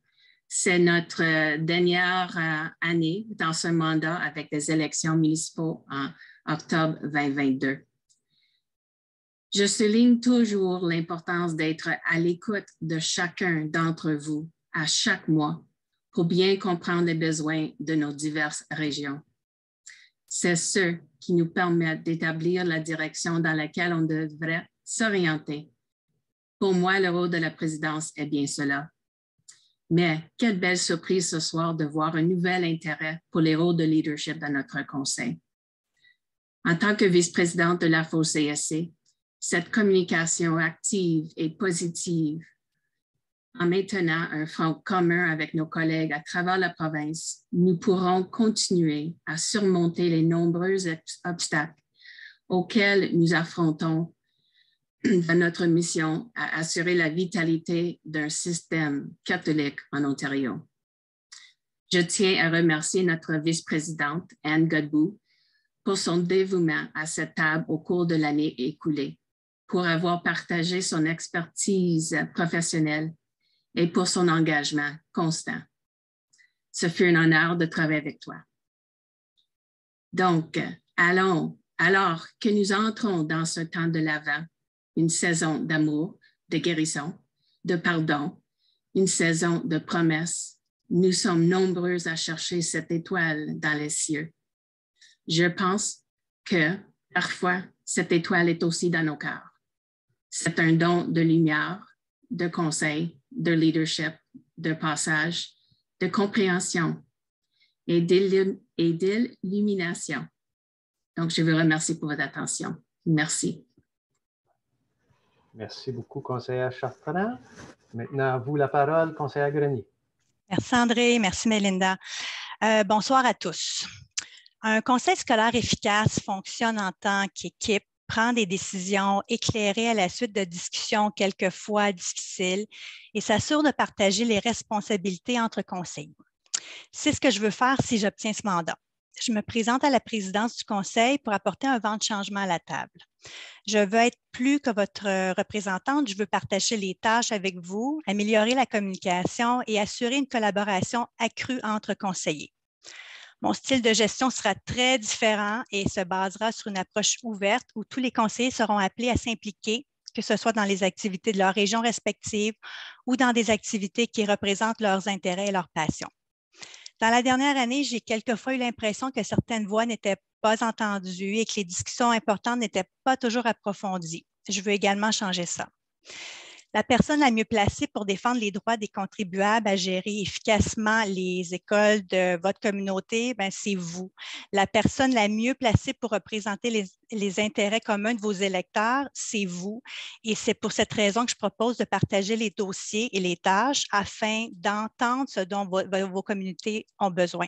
c'est notre dernière année dans ce mandat avec des élections municipales en octobre 2022. Je souligne toujours l'importance d'être à l'écoute de chacun d'entre vous à chaque mois pour bien comprendre les besoins de nos diverses régions. C'est ce qui nous permet d'établir la direction dans laquelle on devrait s'orienter. Pour moi, le rôle de la présidence est bien cela. Mais quelle belle surprise ce soir de voir un nouvel intérêt pour les rôles de leadership dans notre conseil. En tant que vice-présidente de l'AFO-CSC, cette communication active et positive, en maintenant un front commun avec nos collègues à travers la province, nous pourrons continuer à surmonter les nombreux obstacles auxquels nous affrontons dans notre mission à assurer la vitalité d'un système catholique en Ontario. Je tiens à remercier notre vice-présidente, Anne Godbout, pour son dévouement à cette table au cours de l'année écoulée, pour avoir partagé son expertise professionnelle et pour son engagement constant. Ce fut un honneur de travailler avec toi. Donc, alors que nous entrons dans ce temps de l'Avent, une saison d'amour, de guérison, de pardon, une saison de promesses, nous sommes nombreux à chercher cette étoile dans les cieux. Je pense que parfois, cette étoile est aussi dans nos cœurs. C'est un don de lumière, de conseil, de leadership, de passage, de compréhension et d'illumination. Donc, je vous remercie pour votre attention. Merci. Merci beaucoup, conseillère Chartrand. Maintenant, à vous la parole, conseillère Grenier. Merci, André. Merci, Mélinda. Bonsoir à tous. Un conseil scolaire efficace fonctionne en tant qu'équipe prend des décisions éclairées à la suite de discussions quelquefois difficiles et s'assure de partager les responsabilités entre conseillers. C'est ce que je veux faire si j'obtiens ce mandat. Je me présente à la présidence du conseil pour apporter un vent de changement à la table. Je veux être plus que votre représentante, je veux partager les tâches avec vous, améliorer la communication et assurer une collaboration accrue entre conseillers. Mon style de gestion sera très différent et se basera sur une approche ouverte où tous les conseillers seront appelés à s'impliquer, que ce soit dans les activités de leur région respective ou dans des activités qui représentent leurs intérêts et leurs passions. Dans la dernière année, j'ai quelquefois eu l'impression que certaines voix n'étaient pas entendues et que les discussions importantes n'étaient pas toujours approfondies. Je veux également changer ça. La personne la mieux placée pour défendre les droits des contribuables à gérer efficacement les écoles de votre communauté, c'est vous. La personne la mieux placée pour représenter les intérêts communs de vos électeurs, c'est vous. Et c'est pour cette raison que je propose de partager les dossiers et les tâches afin d'entendre ce dont vos communautés ont besoin.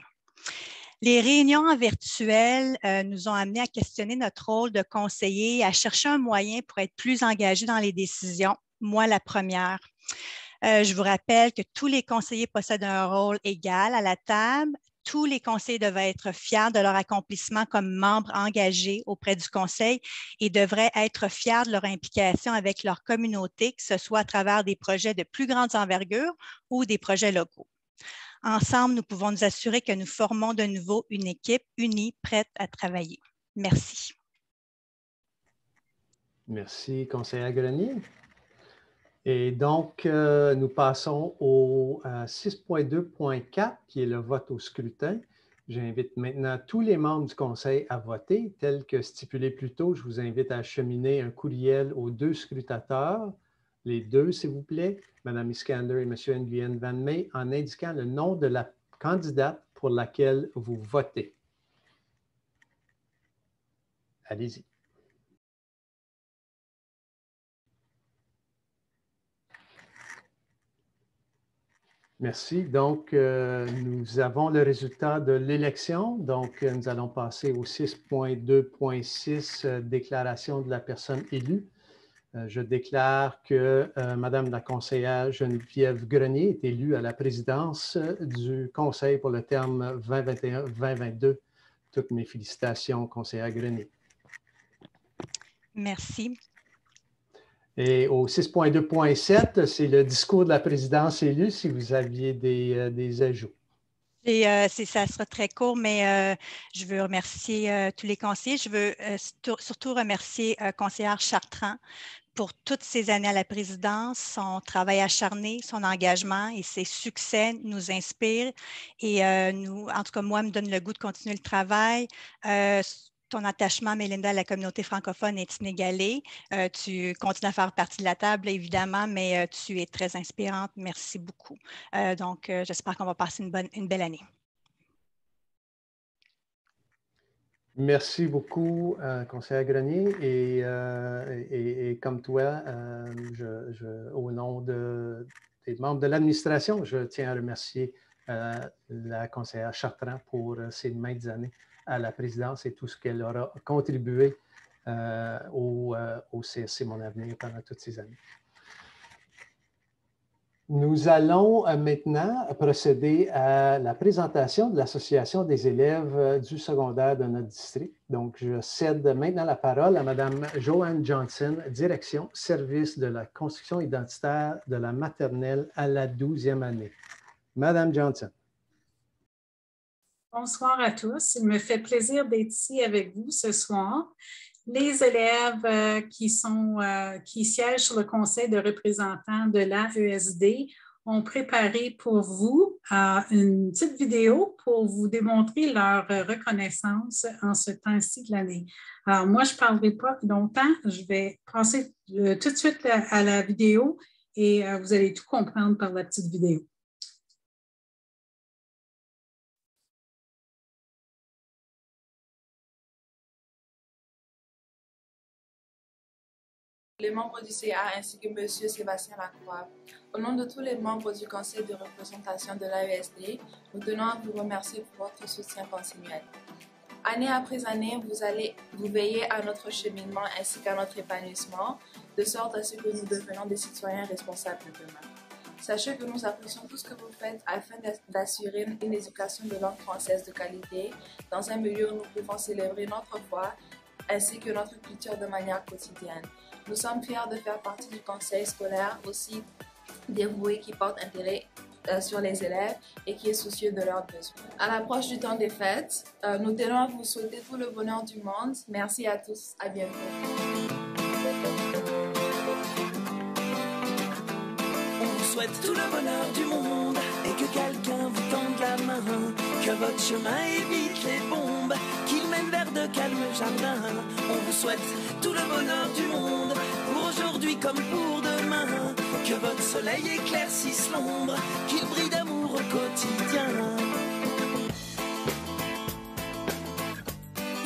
Les réunions en virtuel nous ont amenés à questionner notre rôle de conseiller et à chercher un moyen pour être plus engagés dans les décisions. Moi, la première. Je vous rappelle que tous les conseillers possèdent un rôle égal à la table. Tous les conseillers devaient être fiers de leur accomplissement comme membres engagés auprès du conseil et devraient être fiers de leur implication avec leur communauté, que ce soit à travers des projets de plus grande envergure ou des projets locaux. Ensemble, nous pouvons nous assurer que nous formons de nouveau une équipe unie, prête à travailler. Merci. Merci, conseillère Grenier. Et donc, nous passons au 6.2.4, qui est le vote au scrutin. J'invite maintenant tous les membres du conseil à voter. Tel que stipulé plus tôt, je vous invite à acheminer un courriel aux deux scrutateurs, les deux, s'il vous plaît, Mme Iskander et M. Nguyen Van May, en indiquant le nom de la candidate pour laquelle vous votez. Allez-y. Merci. Donc, nous avons le résultat de l'élection. Donc, nous allons passer au 6.2.6, déclaration de la personne élue. Je déclare que Madame la conseillère Geneviève Grenier est élue à la présidence du Conseil pour le terme 2021-2022. Toutes mes félicitations, conseillère Grenier. Merci. Et au 6.2.7, c'est le discours de la présidence élue, si vous aviez des ajouts. Ça sera très court, mais je veux remercier tous les conseillers. Je veux surtout remercier conseillère Chartrand pour toutes ces années à la présidence. Son travail acharné, son engagement et ses succès nous inspirent et en tout cas, moi, me donne le goût de continuer le travail. Ton attachement, Mélinda, à la communauté francophone est inégalé. Tu continues à faire partie de la table, évidemment, mais tu es très inspirante. Merci beaucoup. Donc, j'espère qu'on va passer une belle année. Merci beaucoup, conseillère Grenier. Et comme toi, au nom des membres de l'administration, je tiens à remercier la conseillère Chartrand pour ses maintes années à la présidence et tout ce qu'elle aura contribué au CSC Mon Avenir pendant toutes ces années. Nous allons maintenant procéder à la présentation de l'Association des élèves du secondaire de notre district. Donc, je cède maintenant la parole à Mme Joanne Johnson, direction service de la construction identitaire de la maternelle à la 12e année. Mme Johnson. Bonsoir à tous. Il me fait plaisir d'être ici avec vous ce soir. Les élèves qui siègent sur le conseil de représentants de l'AESD ont préparé pour vous une petite vidéo pour vous démontrer leur reconnaissance en ce temps-ci de l'année. Alors, moi, je ne parlerai pas longtemps. Je vais passer tout de suite à la vidéo et vous allez tout comprendre par la petite vidéo. Les membres du CA ainsi que M. Sébastien Lacroix. Au nom de tous les membres du conseil de représentation de l'AESD, nous tenons à vous remercier pour votre soutien continuel. Année après année, vous veillez à notre cheminement ainsi qu'à notre épanouissement, de sorte à ce que nous devenions des citoyens responsables de demain. Sachez que nous apprécions tout ce que vous faites afin d'assurer une éducation de langue française de qualité dans un milieu où nous pouvons célébrer notre foi ainsi que notre culture de manière quotidienne. Nous sommes fiers de faire partie du conseil scolaire aussi dévoué qui porte intérêt sur les élèves et qui est soucieux de leurs besoins. À l'approche du temps des fêtes, nous tenons à vous souhaiter tout le bonheur du monde. Merci à tous. À bientôt. Souhaite tout le bonheur du monde et que quelqu'un vous tende la main, que votre chemin évite les bombes, qu'il mène vers de calmes jardins. On vous souhaite tout le bonheur du monde, pour aujourd'hui comme pour demain, que votre soleil éclaircisse l'ombre, qu'il brille d'amour au quotidien.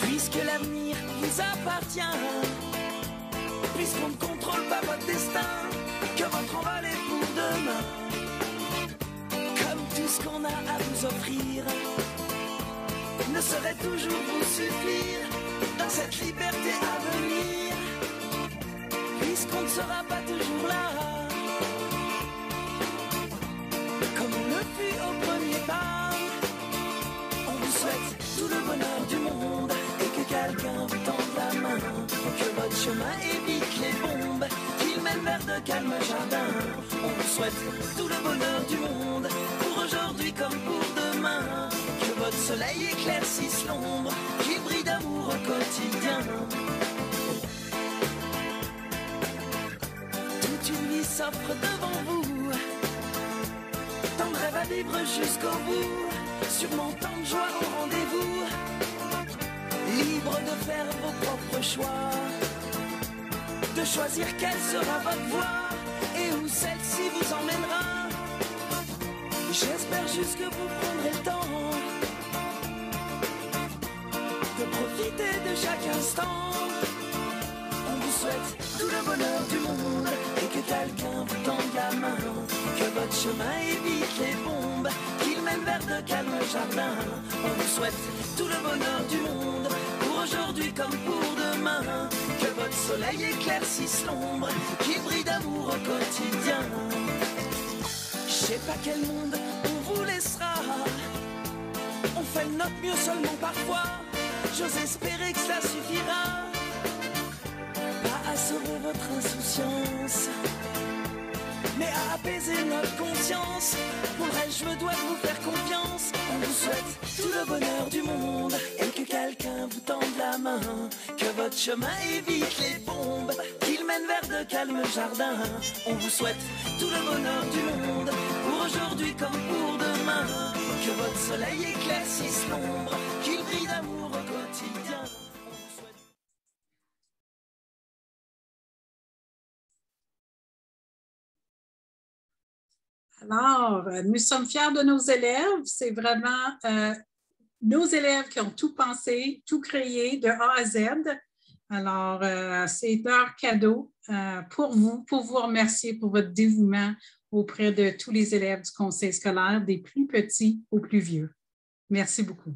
Puisque l'avenir vous appartient, puisqu'on ne contrôle pas votre destin, que votre envol est pour demain. Comme tout ce qu'on a à vous offrir ne saurait toujours vous suffire dans cette liberté à venir, puisqu'on ne sera pas toujours là, comme on le fut au premier pas. On vous souhaite tout le bonheur du monde et que quelqu'un vous tende la main, que votre chemin évite les bombes, mène vers de calmes jardins. On vous souhaite tout le bonheur du monde, pour aujourd'hui comme pour demain, que votre soleil éclaircisse l'ombre, qu'il brille d'amour au quotidien. Toute une vie s'offre devant vous, tant de rêves à vivre jusqu'au bout, sûrement tant de joie au rendez-vous, libre de faire vos propres choix, de choisir quelle sera votre voie et où celle-ci vous emmènera. J'espère juste que vous prendrez le temps de profiter de chaque instant. On vous souhaite tout le bonheur du monde et que quelqu'un vous tende la main, que votre chemin évite les bombes, qu'il mène vers de calmes jardins. On vous souhaite tout le bonheur du monde, pour aujourd'hui comme pour demain, que votre soleil éclaircisse l'ombre, qu'il brille d'amour au quotidien. Je sais pas quel monde on vous laissera, on fait de notre mieux seulement parfois, j'ose espérer que cela suffira, pas à sauver votre insouciance, mais à apaiser notre conscience. Pour le reste, je me dois de vous faire confiance. On vous souhaite tout le bonheur du monde et que quelqu'un vous tende la main, que votre chemin évite les bombes, qu'il mène vers de calmes jardins. On vous souhaite tout le bonheur du monde, pour aujourd'hui comme pour demain, que votre soleil éclaircisse l'ombre, qu'il brille d'amour au quotidien. Alors, nous sommes fiers de nos élèves. C'est vraiment nos élèves qui ont tout pensé, tout créé de A à Z. Alors, c'est leur cadeau pour vous remercier pour votre dévouement auprès de tous les élèves du conseil scolaire, des plus petits aux plus vieux. Merci beaucoup.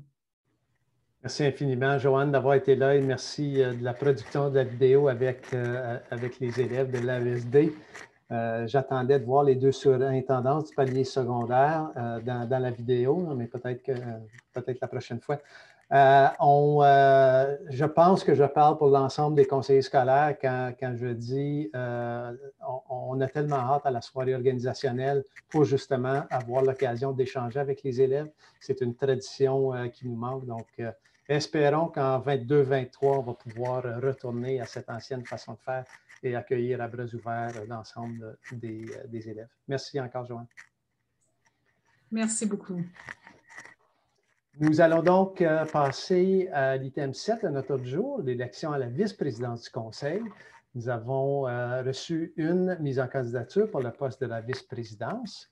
Merci infiniment, Joanne, d'avoir été là et merci de la production de la vidéo avec les élèves de l'AESD. J'attendais de voir les deux surintendances du palier secondaire dans la vidéo, mais peut-être la prochaine fois. Je pense que je parle pour l'ensemble des conseillers scolaires quand je dis on a tellement hâte à la soirée organisationnelle pour justement avoir l'occasion d'échanger avec les élèves. C'est une tradition qui nous manque. Donc, espérons qu'en 22-23, on va pouvoir retourner à cette ancienne façon de faire et accueillir à bras ouverts l'ensemble des élèves. Merci encore, Joanne. Merci beaucoup. Nous allons donc passer à l'item 7 de notre ordre du jour, l'élection à la vice-présidence du Conseil. Nous avons reçu une mise en candidature pour le poste de la vice-présidence.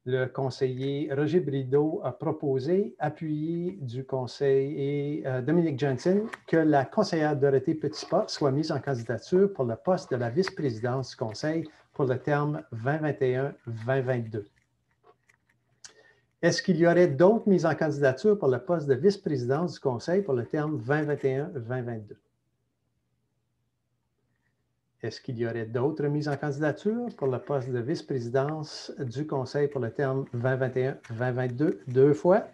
Le conseiller Roger Brideau a proposé, appuyé du conseil et Dominique Johnson, que la conseillère Dorothée Petitpas soit mise en candidature pour le poste de la vice-présidence du Conseil pour le terme 2021-2022. Est-ce qu'il y aurait d'autres mises en candidature pour le poste de vice-présidence du Conseil pour le terme 2021-2022? Est-ce qu'il y aurait d'autres mises en candidature pour le poste de vice-présidence du Conseil pour le terme 2021-2022 deux fois?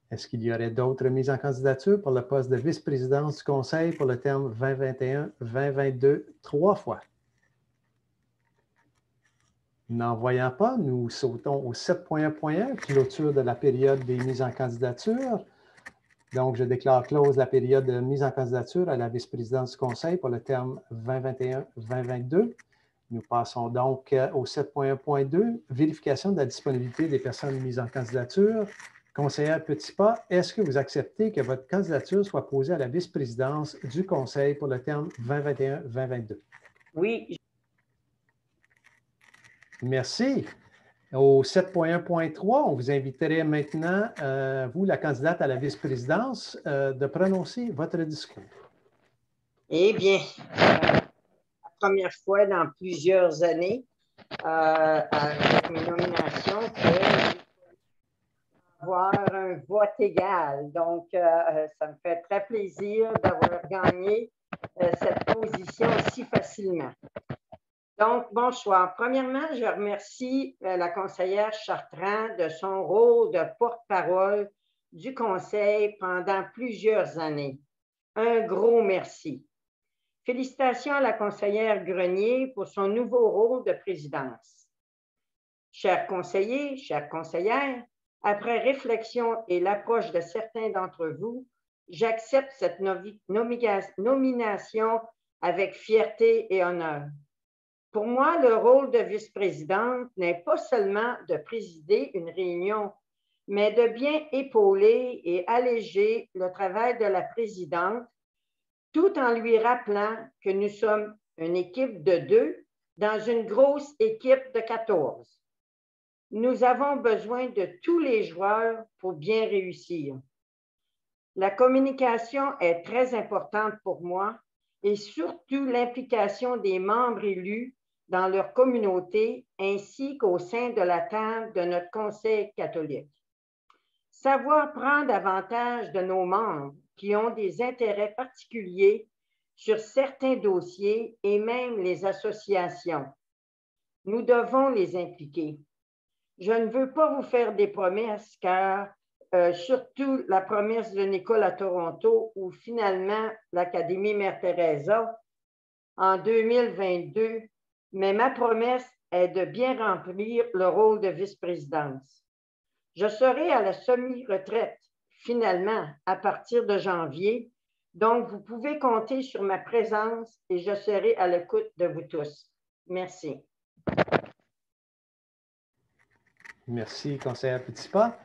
Est-ce qu'il y aurait d'autres mises en candidature pour le poste de vice-présidence du Conseil pour le terme 2021-2022 trois fois? N'en voyant pas, nous sautons au 7.1.1, clôture de la période des mises en candidature. Donc, je déclare close la période de mise en candidature à la vice-présidence du Conseil pour le terme 2021-2022. Nous passons donc au 7.1.2, vérification de la disponibilité des personnes mises en candidature. Conseillère Petitpas, est-ce que vous acceptez que votre candidature soit posée à la vice-présidence du Conseil pour le terme 2021-2022? Oui. Merci. Au 7.1.3, on vous inviterait maintenant, vous, la candidate à la vice-présidence, de prononcer votre discours. Eh bien, la première fois dans plusieurs années, avec mes nominations, que avoir un vote égal. Donc, ça me fait très plaisir d'avoir gagné cette position si facilement. Donc, bonsoir. Premièrement, je remercie la conseillère Chartrand de son rôle de porte-parole du Conseil pendant plusieurs années. Un gros merci. Félicitations à la conseillère Grenier pour son nouveau rôle de présidence. Chers conseillers, chères conseillères, après réflexion et l'approche de certains d'entre vous, j'accepte cette nomination avec fierté et honneur. Pour moi, le rôle de vice-présidente n'est pas seulement de présider une réunion, mais de bien épauler et alléger le travail de la présidente, tout en lui rappelant que nous sommes une équipe de 2 dans une grosse équipe de 14. Nous avons besoin de tous les joueurs pour bien réussir. La communication est très importante pour moi et surtout l'implication des membres élus dans leur communauté ainsi qu'au sein de la table de notre Conseil catholique. Savoir prendre avantage de nos membres qui ont des intérêts particuliers sur certains dossiers et même les associations. Nous devons les impliquer. Je ne veux pas vous faire des promesses car surtout la promesse d'une école à Toronto où finalement l'Académie Mère-Teresa en 2022, mais ma promesse est de bien remplir le rôle de vice-présidence. Je serai à la semi-retraite finalement à partir de janvier, donc vous pouvez compter sur ma présence et je serai à l'écoute de vous tous. Merci. Merci, conseillère Petitpas.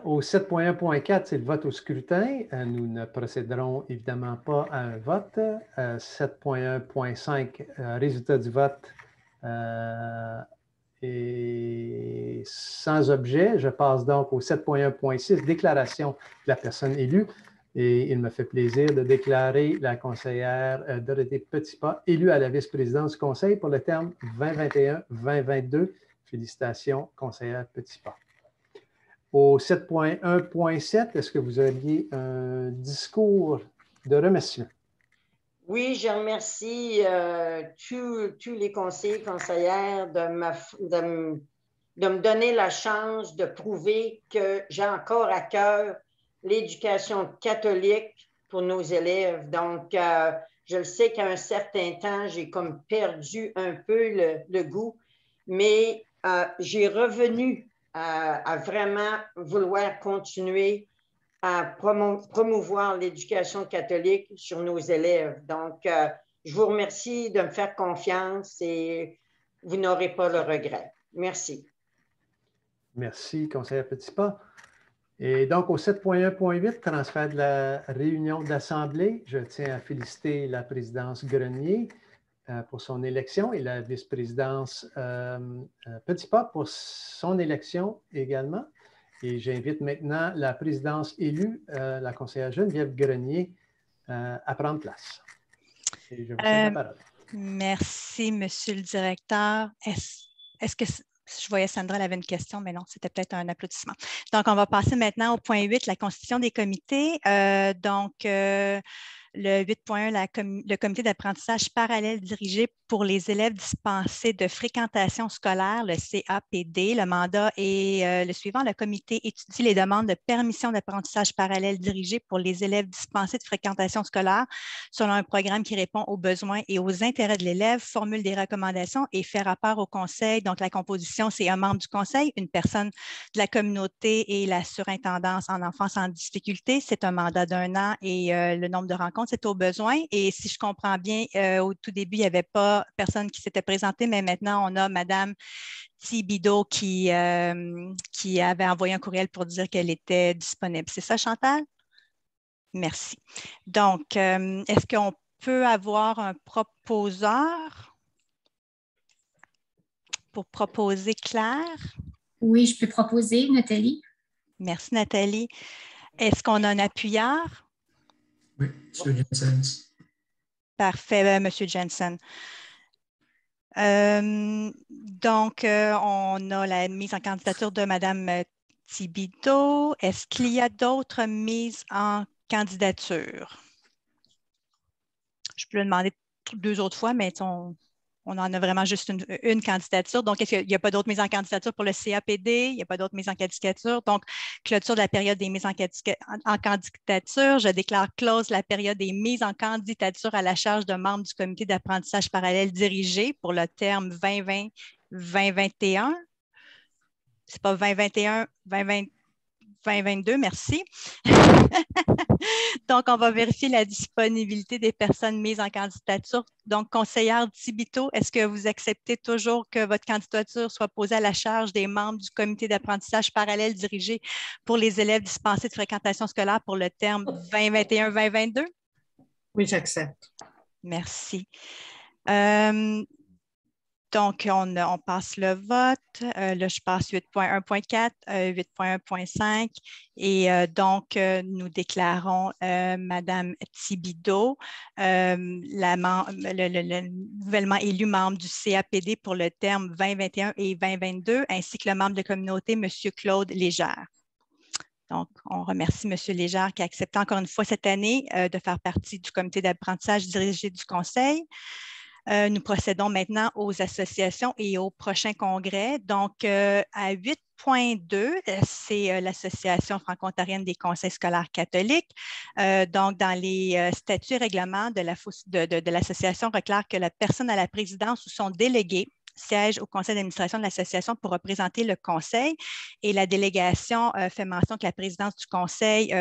Au 7.1.4, c'est le vote au scrutin. Nous ne procéderons évidemment pas à un vote. 7.1.5, résultat du vote est sans objet. Je passe donc au 7.1.6, déclaration de la personne élue. Et il me fait plaisir de déclarer la conseillère Dorothée Petitpas élue à la vice-présidence du Conseil pour le terme 2021-2022. Félicitations, conseillère Petitpas. Au 7.1.7, est-ce que vous auriez un discours de remerciement? Oui, je remercie tous les conseillers et conseillères de me donner la chance de prouver que j'ai encore à cœur l'éducation catholique pour nos élèves. Donc, je le sais qu'à un certain temps, j'ai comme perdu un peu le goût, mais j'ai revenu à vraiment vouloir continuer à promouvoir l'éducation catholique sur nos élèves. Donc, je vous remercie de me faire confiance et vous n'aurez pas le regret. Merci. Merci, conseillère Petitpas. Et donc, au 7.1.8, transfert de la réunion d'Assemblée, je tiens à féliciter la présidence Grenier pour son élection et la vice-présidence Petitpas pour son élection également. Et j'invite maintenant la présidence élue, la conseillère Geneviève Grenier, à prendre place. Et je vous cède la parole. Merci, Monsieur le directeur. Est-ce que Je voyais Sandra, elle avait une question, mais non, c'était peut-être un applaudissement. Donc, on va passer maintenant au point 8, la constitution des comités. Le 8.1, le comité d'apprentissage parallèle dirigé pour les élèves dispensés de fréquentation scolaire, le CAPD. Le mandat est le suivant. Le comité étudie les demandes de permission d'apprentissage parallèle dirigé pour les élèves dispensés de fréquentation scolaire selon un programme qui répond aux besoins et aux intérêts de l'élève, formule des recommandations et fait rapport au conseil. Donc, la composition, c'est un membre du conseil, une personne de la communauté et la surintendance en enfance en difficulté. C'est un mandat d'1 an et le nombre de rencontres, c'est au besoin. Et si je comprends bien, au tout début, il n'y avait pas personne qui s'était présenté, mais maintenant, on a Mme Thibideau qui avait envoyé un courriel pour dire qu'elle était disponible. C'est ça, Chantal? Merci. Donc, est-ce qu'on peut avoir un proposeur pour proposer Claire? Oui, je peux proposer, Nathalie. Merci, Nathalie. Est-ce qu'on a un appuyeur? Oui, M. Jensen. Parfait, M. Jensen. Donc, on a la mise en candidature de Mme Thibideau. Est-ce qu'il y a d'autres mises en candidature? Je peux le demander 2 autres fois, mais on en a vraiment juste une candidature. Donc, est-ce qu'il n'y a pas d'autres mises en candidature pour le CAPD? Il n'y a pas d'autres mises en candidature. Donc, clôture de la période des mises en candidature. Je déclare close la période des mises en candidature à la charge de membres du comité d'apprentissage parallèle dirigé pour le terme 2020-2021. C'est pas 2021, 2022, merci. Donc, on va vérifier la disponibilité des personnes mises en candidature. Donc, conseillère Thibideau, est-ce que vous acceptez toujours que votre candidature soit posée à la charge des membres du comité d'apprentissage parallèle dirigé pour les élèves dispensés de fréquentation scolaire pour le terme 2021-2022? Oui, j'accepte. Merci. Donc, on passe le vote. Là, je passe 8.1.4, 8.1.5. Et donc, nous déclarons Mme Thibideau, le nouvellement élu membre du CAPD pour le terme 2021 et 2022, ainsi que le membre de la communauté, M. Claude Légère. Donc, on remercie M. Légère qui a accepté encore une fois cette année de faire partie du comité d'apprentissage dirigé du Conseil. Nous procédons maintenant aux associations et au prochain congrès. Donc, à 8.2, c'est l'Association franco-ontarienne des conseils scolaires catholiques. Donc, dans les statuts et règlements de l'association, déclare que la personne à la présidence ou son délégué siège au conseil d'administration de l'association pour représenter le conseil. Et la délégation fait mention que la présidence du conseil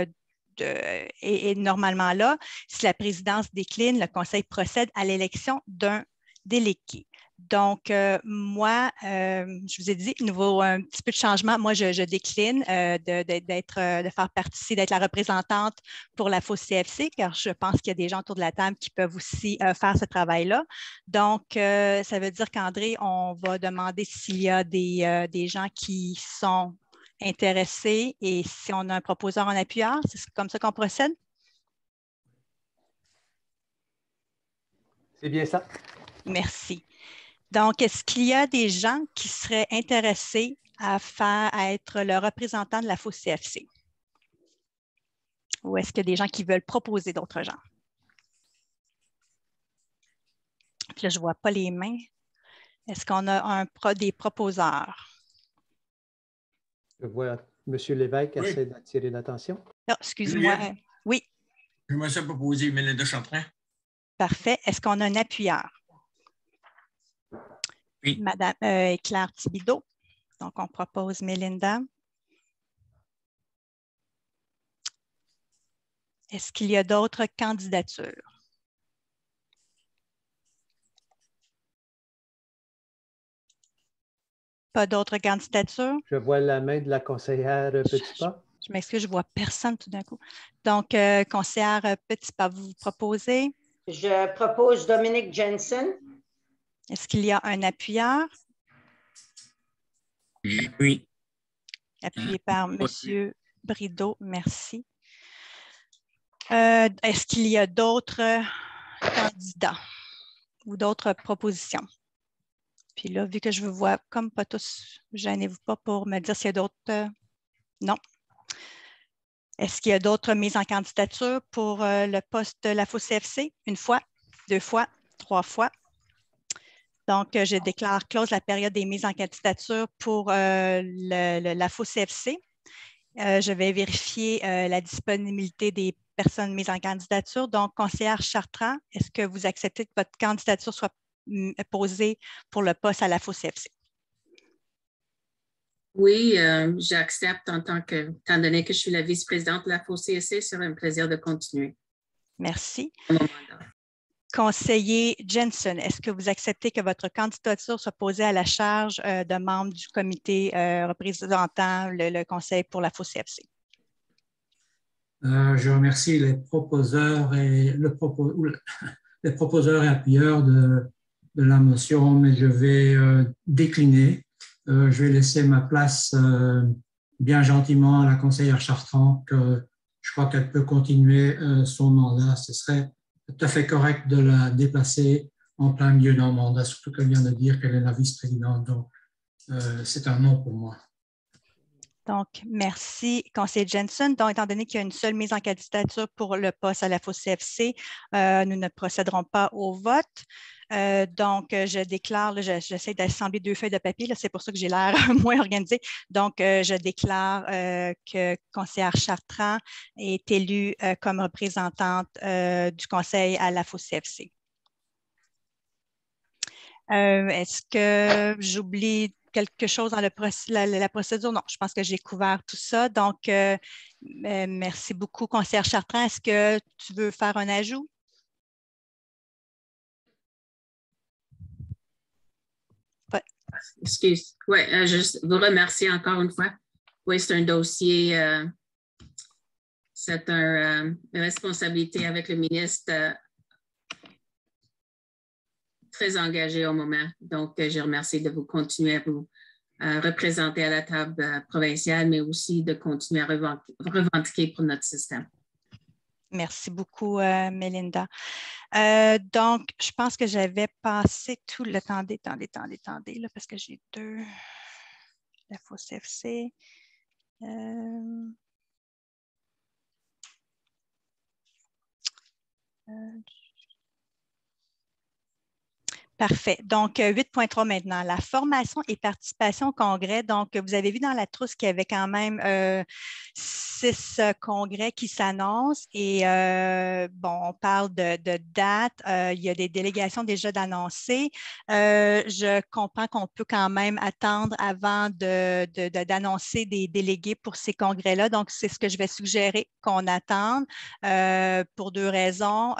est normalement là. Si la présidence décline, le conseil procède à l'élection d'un délégué. Donc, moi, je vous ai dit, nouveau un petit peu de changement. Moi, je décline de faire partie, d'être la représentante pour la FOSS CFC, car je pense qu'il y a des gens autour de la table qui peuvent aussi faire ce travail-là. Donc, ça veut dire qu'André, on va demander s'il y a des gens qui sont intéressés et si on a un proposeur en appuyeur, c'est comme ça qu'on procède? C'est bien ça. Merci. Donc, est-ce qu'il y a des gens qui seraient intéressés à être le représentant de la FOSS CFC? Ou est-ce qu'il y a des gens qui veulent proposer d'autres gens? Puis là, je ne vois pas les mains. Est-ce qu'on a des proposeurs? Je vois M. Lévesque essaie d'attirer l'attention. Oh, excuse-moi. Oui. J'aimerais ça proposer Mélinda Chartrand. Parfait. Est-ce qu'on a un appuyeur? Oui. Madame Claire Thibideau. Donc, on propose Mélinda. Est-ce qu'il y a d'autres candidatures? Pas d'autres candidatures? Je vois la main de la conseillère Petitpas. Je m'excuse, je ne vois personne tout d'un coup. Donc, conseillère Petitpas, vous proposez? Je propose Dominique Jensen. Est-ce qu'il y a un appuyeur? Oui. Appuyé par M. Brideau, merci. Est-ce qu'il y a d'autres candidats ou d'autres propositions? Puis là, vu que je vous vois comme pas tous, gênez-vous pas pour me dire s'il y a d'autres. Non. Est-ce qu'il y a d'autres mises en candidature pour le poste de la FOCFC? 1 fois, 2 fois, 3 fois. Donc, je déclare close la période des mises en candidature pour la FOCFC. Je vais vérifier la disponibilité des personnes mises en candidature. Donc, conseillère Chartrand, est-ce que vous acceptez que votre candidature soit posée pour le poste à la FOCFC? Oui, j'accepte étant donné que je suis la vice-présidente de la FOCFC, ce serait un plaisir de continuer. Merci. Conseiller Jensen, est-ce que vous acceptez que votre candidature soit posée à la charge de membres du comité représentant le conseil pour la FOCFC? Je remercie les proposeurs et les proposeurs et appuyeurs de la motion, mais je vais décliner. Je vais laisser ma place bien gentiment à la conseillère Chartrand, que je crois qu'elle peut continuer son mandat. Ce serait tout à fait correct de la déplacer en plein milieu d'un mandat, surtout qu'elle vient de dire qu'elle est la vice-présidente. Donc, c'est un non pour moi. Donc, merci, conseiller Jensen. Donc, étant donné qu'il y a une seule mise en candidature pour le poste à la FOCFC, nous ne procéderons pas au vote. Donc, je déclare, j'essaie d'assembler 2 feuilles de papier, c'est pour ça que j'ai l'air moins organisée. Donc, je déclare que conseillère Chartrand est élue comme représentante du conseil à la FOCFC. Est-ce que j'oublie quelque chose dans la procédure? Non, je pense que j'ai couvert tout ça. Donc, merci beaucoup, conseillère Chartrand. Est-ce que tu veux faire un ajout? Ouais. Excuse. Oui, je vous remercie encore une fois. Oui, c'est un dossier, c'est une responsabilité avec le ministre très engagé au moment. Donc, je remercie de vous continuer à vous représenter à la table provinciale, mais aussi de continuer à revendiquer pour notre système. Merci beaucoup, Mélinda. Donc, je pense que j'avais passé tout le temps. Attendez, là, parce que j'ai 2. La FOCFC. Parfait. Donc, 8.3 maintenant, la formation et participation au congrès. Donc, vous avez vu dans la trousse qu'il y avait quand même 6 congrès qui s'annoncent et bon, on parle de dates. Il y a des délégations déjà d'annoncer. Je comprends qu'on peut quand même attendre avant d'annoncer des délégués pour ces congrès-là. Donc, c'est ce que je vais suggérer qu'on attende pour 2 raisons.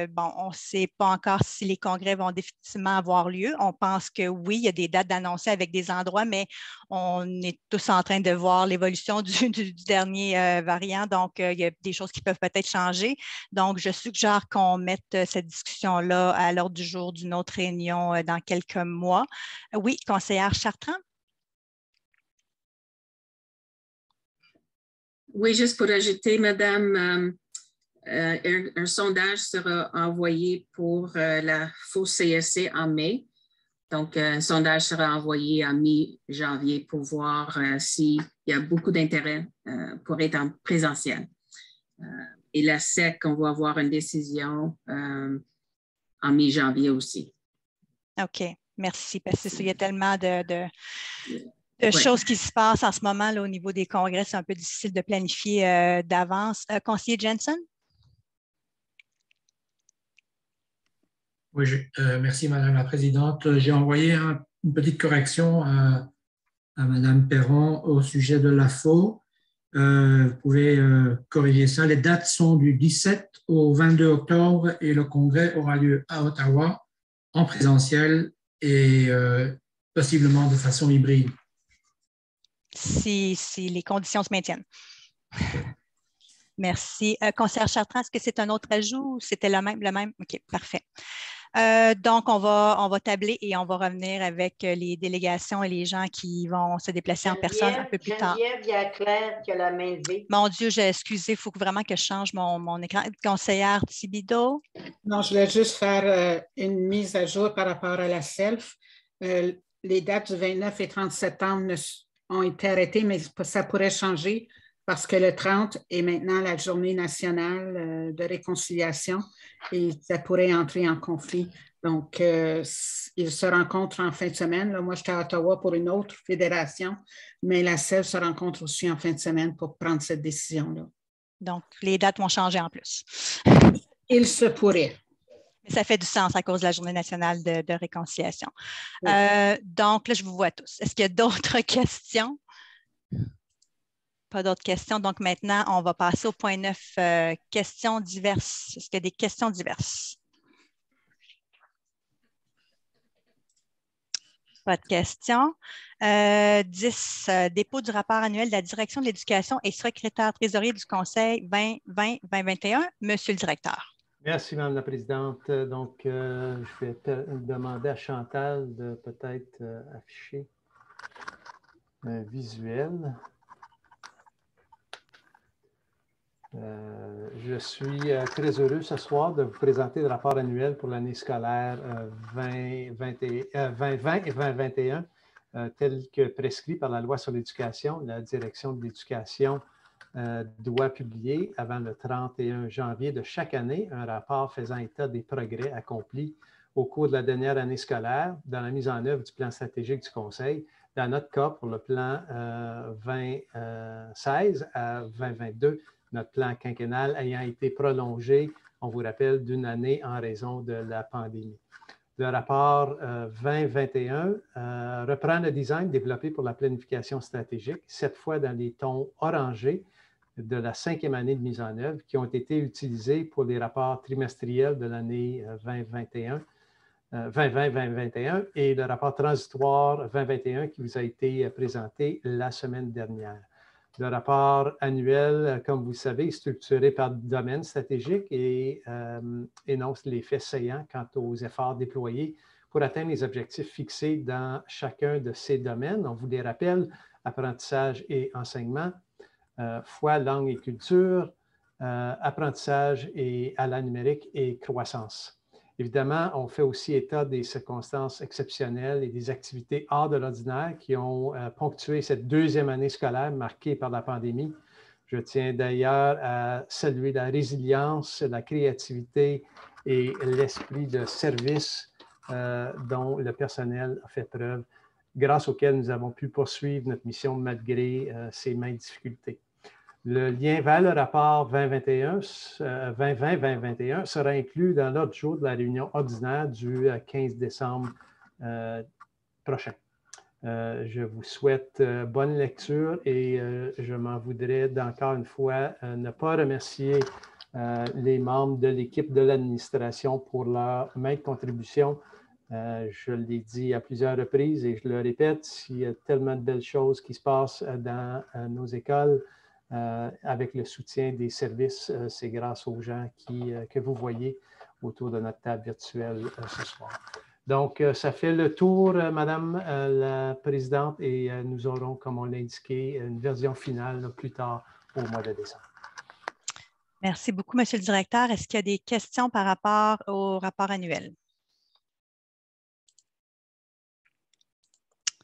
Bon, on ne sait pas encore si les congrès vont définitivement avoir lieu. On pense que oui, il y a des dates d'annoncer avec des endroits, mais on est tous en train de voir l'évolution du dernier variant. Donc, il y a des choses qui peuvent peut-être changer. Donc, je suggère qu'on mette cette discussion-là à l'ordre du jour d'une autre réunion dans quelques mois. Oui, conseillère Chartrand? Oui, juste pour ajouter, Madame, un sondage sera envoyé pour la FOCFC en mai. Donc, un sondage sera envoyé en mi-janvier pour voir s'il y a beaucoup d'intérêt pour être en présentiel. Et la SEC, on va avoir une décision en mi-janvier aussi. OK, merci. Parce qu'il y a tellement de choses qui se passent en ce moment là, au niveau des congrès. C'est un peu difficile de planifier d'avance. Conseiller Jensen? Oui, merci Madame la Présidente. J'ai envoyé une petite correction à Madame Perron au sujet de l'AFO. Vous pouvez corriger ça. Les dates sont du 17 au 22 octobre et le congrès aura lieu à Ottawa en présentiel et possiblement de façon hybride. Si les conditions se maintiennent. Merci. Conseillère Chartrand, est-ce que c'est un autre ajout ou c'était le même? OK, parfait. Donc, on va tabler et on va revenir avec les délégations et les gens qui vont se déplacer en personne un peu plus tard. Geneviève, il y a Claire qui a la main levée. Mon Dieu, j'ai excusé, il faut vraiment que je change mon écran. Conseillère Thibideau? Non, je voulais juste faire une mise à jour par rapport à la SELF. Les dates du 29 et 30 septembre ont été arrêtées, mais ça pourrait changer parce que le 30 est maintenant la journée nationale de réconciliation et ça pourrait entrer en conflit. Donc, ils se rencontrent en fin de semaine. Là, moi, j'étais à Ottawa pour une autre fédération, mais la CEV se rencontre aussi en fin de semaine pour prendre cette décision-là. Donc, les dates vont changer en plus. Il se pourrait. Mais ça fait du sens à cause de la Journée nationale de réconciliation. Oui. Donc, là, je vous vois tous. Est-ce qu'il y a d'autres questions? Pas d'autres questions. Donc, maintenant, on va passer au point 9, questions diverses. Est-ce qu'il y a des questions diverses? Pas de questions. 10, dépôt du rapport annuel de la direction de l'éducation et secrétaire trésorier du Conseil 2020-2021. Monsieur le directeur. Merci, Mme la Présidente. Donc, je vais demander à Chantal de peut-être afficher un visuel. Je suis très heureux ce soir de vous présenter le rapport annuel pour l'année scolaire 2020 et 2021, tel que prescrit par la loi sur l'éducation. La direction de l'éducation doit publier avant le 31 janvier de chaque année un rapport faisant état des progrès accomplis au cours de la dernière année scolaire dans la mise en œuvre du plan stratégique du Conseil. Dans notre cas, pour le plan 2016 à 2022, notre plan quinquennal ayant été prolongé, on vous rappelle, d'une année en raison de la pandémie. Le rapport 2021 reprend le design développé pour la planification stratégique, cette fois dans les tons orangés de la 5e année de mise en œuvre, qui ont été utilisés pour les rapports trimestriels de l'année 2020-2021 et le rapport transitoire 2021 qui vous a été présenté la semaine dernière. Le rapport annuel, comme vous le savez, est structuré par domaine stratégique et énonce les faits saillants quant aux efforts déployés pour atteindre les objectifs fixés dans chacun de ces domaines. On vous les rappelle, apprentissage et enseignement, foi, langue et culture, apprentissage et à la numérique et croissance. Évidemment, on fait aussi état des circonstances exceptionnelles et des activités hors de l'ordinaire qui ont ponctué cette deuxième année scolaire marquée par la pandémie. Je tiens d'ailleurs à saluer la résilience, la créativité et l'esprit de service dont le personnel a fait preuve, grâce auquel nous avons pu poursuivre notre mission malgré ces maintes difficultés. Le lien vers le rapport 2020-2021 sera inclus dans l'ordre du jour de la réunion ordinaire du 15 décembre prochain. Je vous souhaite bonne lecture et je m'en voudrais d'encore une fois ne pas remercier les membres de l'équipe de l'administration pour leur maintes contributions. Je l'ai dit à plusieurs reprises et je le répète, s'il y a tellement de belles choses qui se passent dans nos écoles, avec le soutien des services, c'est grâce aux gens que vous voyez autour de notre table virtuelle ce soir. Donc, ça fait le tour, Madame la Présidente, et nous aurons, comme on l'a indiqué, une version finale plus tard au mois de décembre. Merci beaucoup, Monsieur le directeur. Est-ce qu'il y a des questions par rapport au rapport annuel?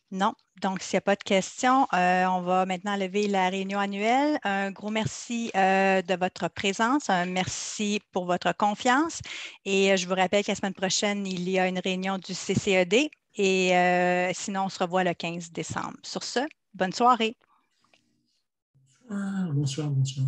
Non. Donc, s'il n'y a pas de questions, on va maintenant lever la réunion annuelle. Un gros merci de votre présence. Un merci pour votre confiance. Et je vous rappelle que la semaine prochaine, il y a une réunion du CCED. Et sinon, on se revoit le 15 décembre. Sur ce, bonne soirée. Bonsoir. Bonsoir. Bonsoir.